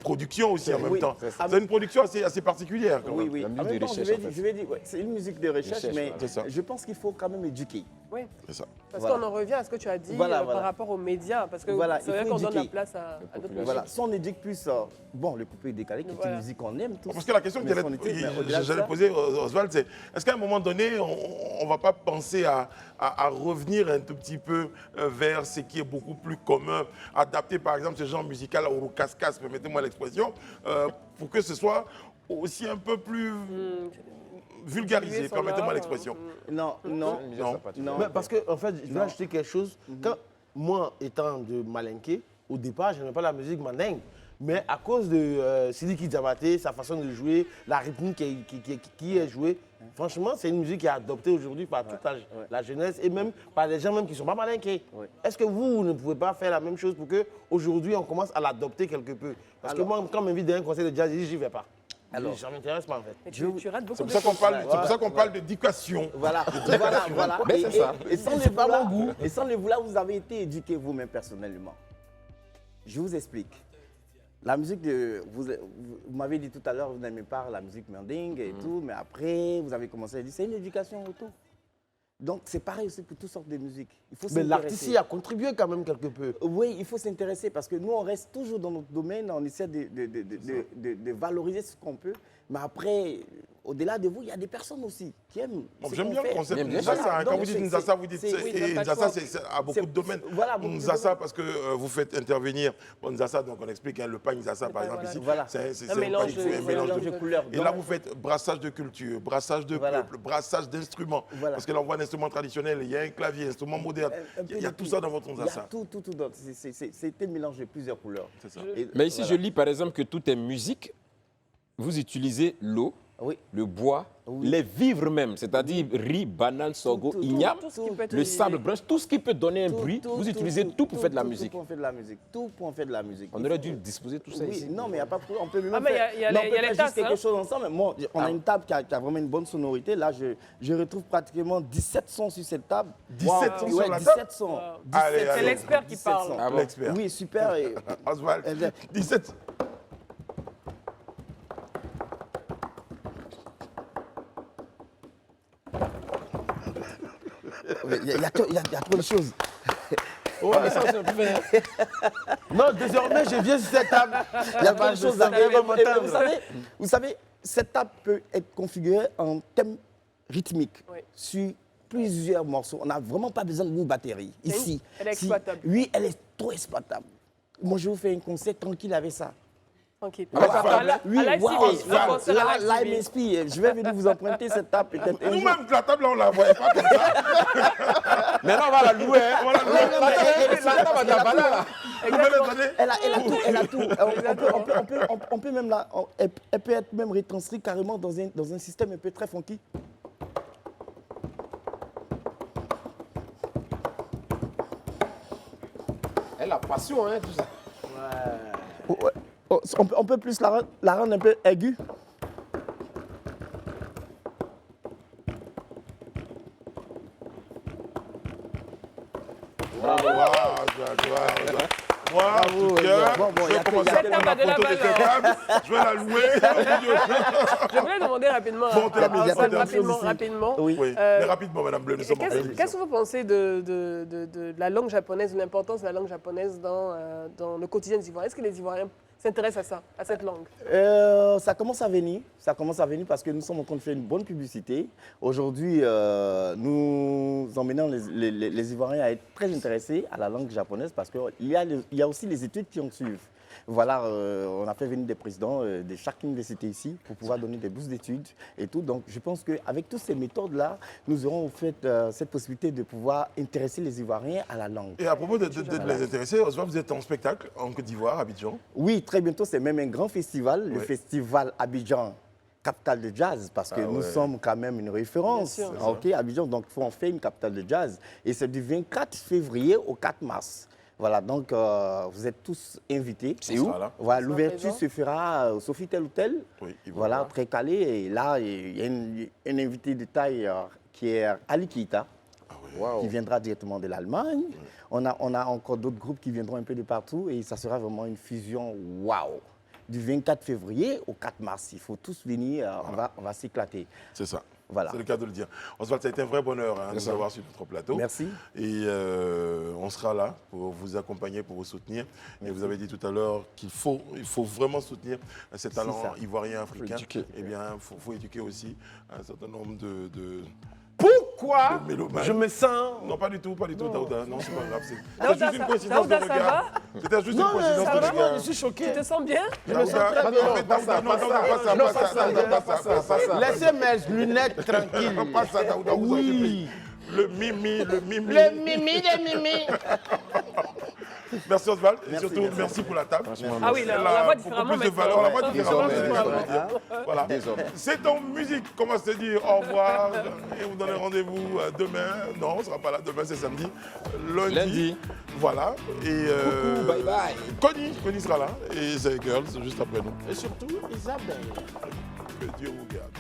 production aussi en même Oui, temps. c'est ça. C'est une production assez particulière quand Oui, même. oui. La En musique même de temps, recherche, en fait. je vais dire, ouais, c'est une musique de recherche, Recherche, mais voilà. C'est ça. je pense qu'il faut quand même éduquer. Oui, C'est ça. parce Voilà. qu'on en revient à ce que tu as dit Voilà, par rapport aux médias, parce que Voilà, c'est il vrai faut qu'on donne la éduquer. place à d'autres population. Voilà, musiques. si on éduque plus, bon, le coupé décalé, qui est Voilà. une musique qu'on aime tous. Parce que la question que mais son éthique, mais au-delà de j'allais ça, poser, Oswald, c'est est-ce qu'à un moment donné, on ne va pas penser à revenir un tout petit peu vers ce qui est beaucoup plus commun, adapter par exemple ce genre musical au cascas, permettez-moi l'expression, pour que ce soit aussi un peu plus vulgarisé, Diluer son permettez-moi art, l'expression. Non, non, non. Mais parce que, en fait, je vais Non. ajouter quelque chose. Quand moi, étant de Malinké, au départ, je n'aimais pas la musique mandingue. Mais à cause de Sidiki Diabaté, sa façon de jouer, la rythmique qui est jouée, franchement, c'est une musique qui est adoptée aujourd'hui par toute la jeunesse et même par les gens même qui ne sont pas malinqués. Ouais. Est-ce que vous ne pouvez pas faire la même chose pour qu'aujourd'hui, on commence à l'adopter quelque peu? Parce que moi, quand on m'invite dans un concert de jazz, je dis, j'y vais pas. Alors. Ça ne m'intéresse pas, en fait. Mais tu rates beaucoup C'est de pour ça qu'on choses. parle, c'est pour ça qu'on parle d'éducation. Voilà, voilà. Mais c'est ça. Et sans les vouloir, et sans les vouloir, vous avez été éduqué vous-même personnellement. Je vous explique. La musique vous m'avez dit tout à l'heure, vous n'aimez pas la musique mandingue et tout, mais après, vous avez commencé à dire, c'est une éducation autour. Donc, c'est pareil aussi pour toutes sortes de musiques. Il faut Mais s'intéresser. l'artiste y a contribué quand même quelque peu. Oui, il faut s'intéresser parce que nous, on reste toujours dans notre domaine, on essaie de valoriser ce qu'on peut. Mais après, au-delà de vous, il y a des personnes aussi qui aiment. ce J'aime qu'on bien le fait. concept Bien Nzassa. Voilà, Quand donc vous dites c'est- Nzassa, vous dites c'est- oui, et ça Nzassa, passe c'est à beaucoup de domaines. voilà, beaucoup de Nzassa, domaines. parce que vous faites intervenir Nzassa, donc on explique le pain Nzassa, par exemple, ici. Voilà. C'est Un mélange pain, de- un mélange de couleurs. Et là, vous faites brassage de culture, brassage de Voilà. peuple, brassage d'instruments. Voilà. Parce que là, on voit un instrument traditionnel, il y a un clavier, un instrument moderne. Un peu Il y a de tout ça dans votre Il y a Nzassa. tout. C'était un mélange de plusieurs couleurs. C'est ça. Et Mais ici, voilà. je lis par exemple que tout est musique. Vous utilisez l'eau, Oui. le bois, Oui. les vivres même, c'est-à-dire riz, banane, sorgho, igname, tout ce qui peut être le utilisé. sable branche, tout ce qui peut donner un bruit, vous utilisez tout pour faire de la Tout musique. pour faire de la musique. Tout pour faire de la musique. On aurait dû disposer tout ça Oui, ici. non, mais il n'y a pas de problème. On peut même Ah, mais faire, il y a non, les- on il y peut a les faire tasses, juste quelque hein. chose ensemble. Moi, on a une table qui a vraiment une bonne sonorité. Là, je retrouve pratiquement 17 sons sur cette table. 17 sons sur Ouais, la 17 table sons. Allez, 17 allez. C'est l'expert qui 17 parle. sons. Ah bon? L'expert. Oui, super. Et, Oswald, Eh bien. 17. il y a trop de choses. Ouais, ça, c'est un peu fait. Non, désormais, je viens sur cette table. Il y a plein de choses à savais dire. pas Et m'entendre. vous savez, cette table peut être configurée en thème rythmique Oui. sur plusieurs morceaux. On n'a vraiment pas besoin d'une batterie. C'est une- Ici. elle est exploitable. Oui, elle est trop exploitable. Moi, je vous fais un concert tranquille avec ça. Tranquille. Ah, D'accord. Fab, À la- Oui, à la waouh, TV, le concert à la là, TV. il m'inspire. Je vais venir vous emprunter cette table peut-être un jour. Nous-mêmes, la table, là, on ne la voyait pas comme ça. Maintenant, on va la louer. Hein. Voilà, Non, non, mais elle est La table à ta valeur, là. vous pouvez le donner. Elle a tout. On peut même là, elle peut être même retranscrite carrément dans un système un peu très funky. Elle a passion, hein, tout ça. Ouais. Oh, on peut plus la rendre un peu aiguë. Moi, en tout cas, Bon, je il y vais a commencer que- à prendre la de la photo de valeur. cette table. Je vais la louer. Je voulais demander rapidement. Bon, termine, à- il y a Antoine, tellement de rapidement, choses ici. rapidement. Oui. Oui, Euh, mais rapidement, madame Bleu, nous sommes en pleine Qu'est-ce émission. que vous pensez de la langue japonaise, de l'importance de la langue japonaise dans le quotidien des Ivoiriens? Est-ce que les Ivoiriens s'intéresse à ça, à cette langue? Ça commence à venir. Ça commence à venir parce que nous sommes en train de faire une bonne publicité. Aujourd'hui, nous emmenons les Ivoiriens à être très intéressés à la langue japonaise parce qu'il y a aussi les études qui en suivent. Voilà, on a fait venir des présidents de chaque université ici pour pouvoir donner des bourses d'études et tout. Donc, je pense qu'avec toutes ces méthodes-là, nous aurons en fait cette possibilité de pouvoir intéresser les Ivoiriens à la langue. Et à propos de les intéresser, Oswald, vous êtes en spectacle en Côte d'Ivoire, à Abidjan. Oui, très bientôt, c'est même un grand festival, le festival Abidjan. Capitale de jazz, parce que nous sommes quand même une référence. Ok, Abidjan, donc il faut en faire une capitale de jazz. Et c'est du 24 février au 4 mars. Voilà, donc vous êtes tous invités. C'est où? Voilà, l'ouverture se fera au Sofitel Hotel. Oui, voilà, très calé. Et là, il y a un invité de taille qui est Ali Keita, qui viendra directement de l'Allemagne. On a encore d'autres groupes qui viendront un peu de partout. Et ça sera vraiment une fusion waouh! Du 24 février au 4 mars. Il faut tous venir, on va s'éclater. C'est ça. Voilà. C'est le cas de le dire. Oswald, ça a été un vrai bonheur de vous avoir sur notre plateau. Merci. Et on sera là pour vous accompagner, pour vous soutenir. Et vous avez dit tout à l'heure qu'il faut vraiment soutenir ces talents ivoiriens, africains. Eh bien, il faut éduquer aussi un certain nombre de Pourquoi mélomanes. je me sens... Non, pas du tout, Daouda. Non, c'est pas grave. Daouda, C'était juste une coïncidence de Daouda, ça regard. C'était juste une coïncidence de regard. Je suis choqué. Tu te sens bien? Je me sens très bien. Pas ça. Laissez mes lunettes tranquilles. Pas ça, Daouda, vous en supplie. Le mimi. Le mimi des mimi. Merci Oswald, et surtout merci pour la table. Ah oui, la voix différemment. Beaucoup plus de valeur, la voix différemment. Voilà. Désormais. C'est en musique qu'on va se dire au revoir et vous donnez rendez-vous demain. Non, on ne sera pas là demain, c'est samedi. Lundi. Voilà. Et Bye bye. Connie sera là et The Girls juste après nous. Et surtout, Isabelle. Que Dieu vous garde.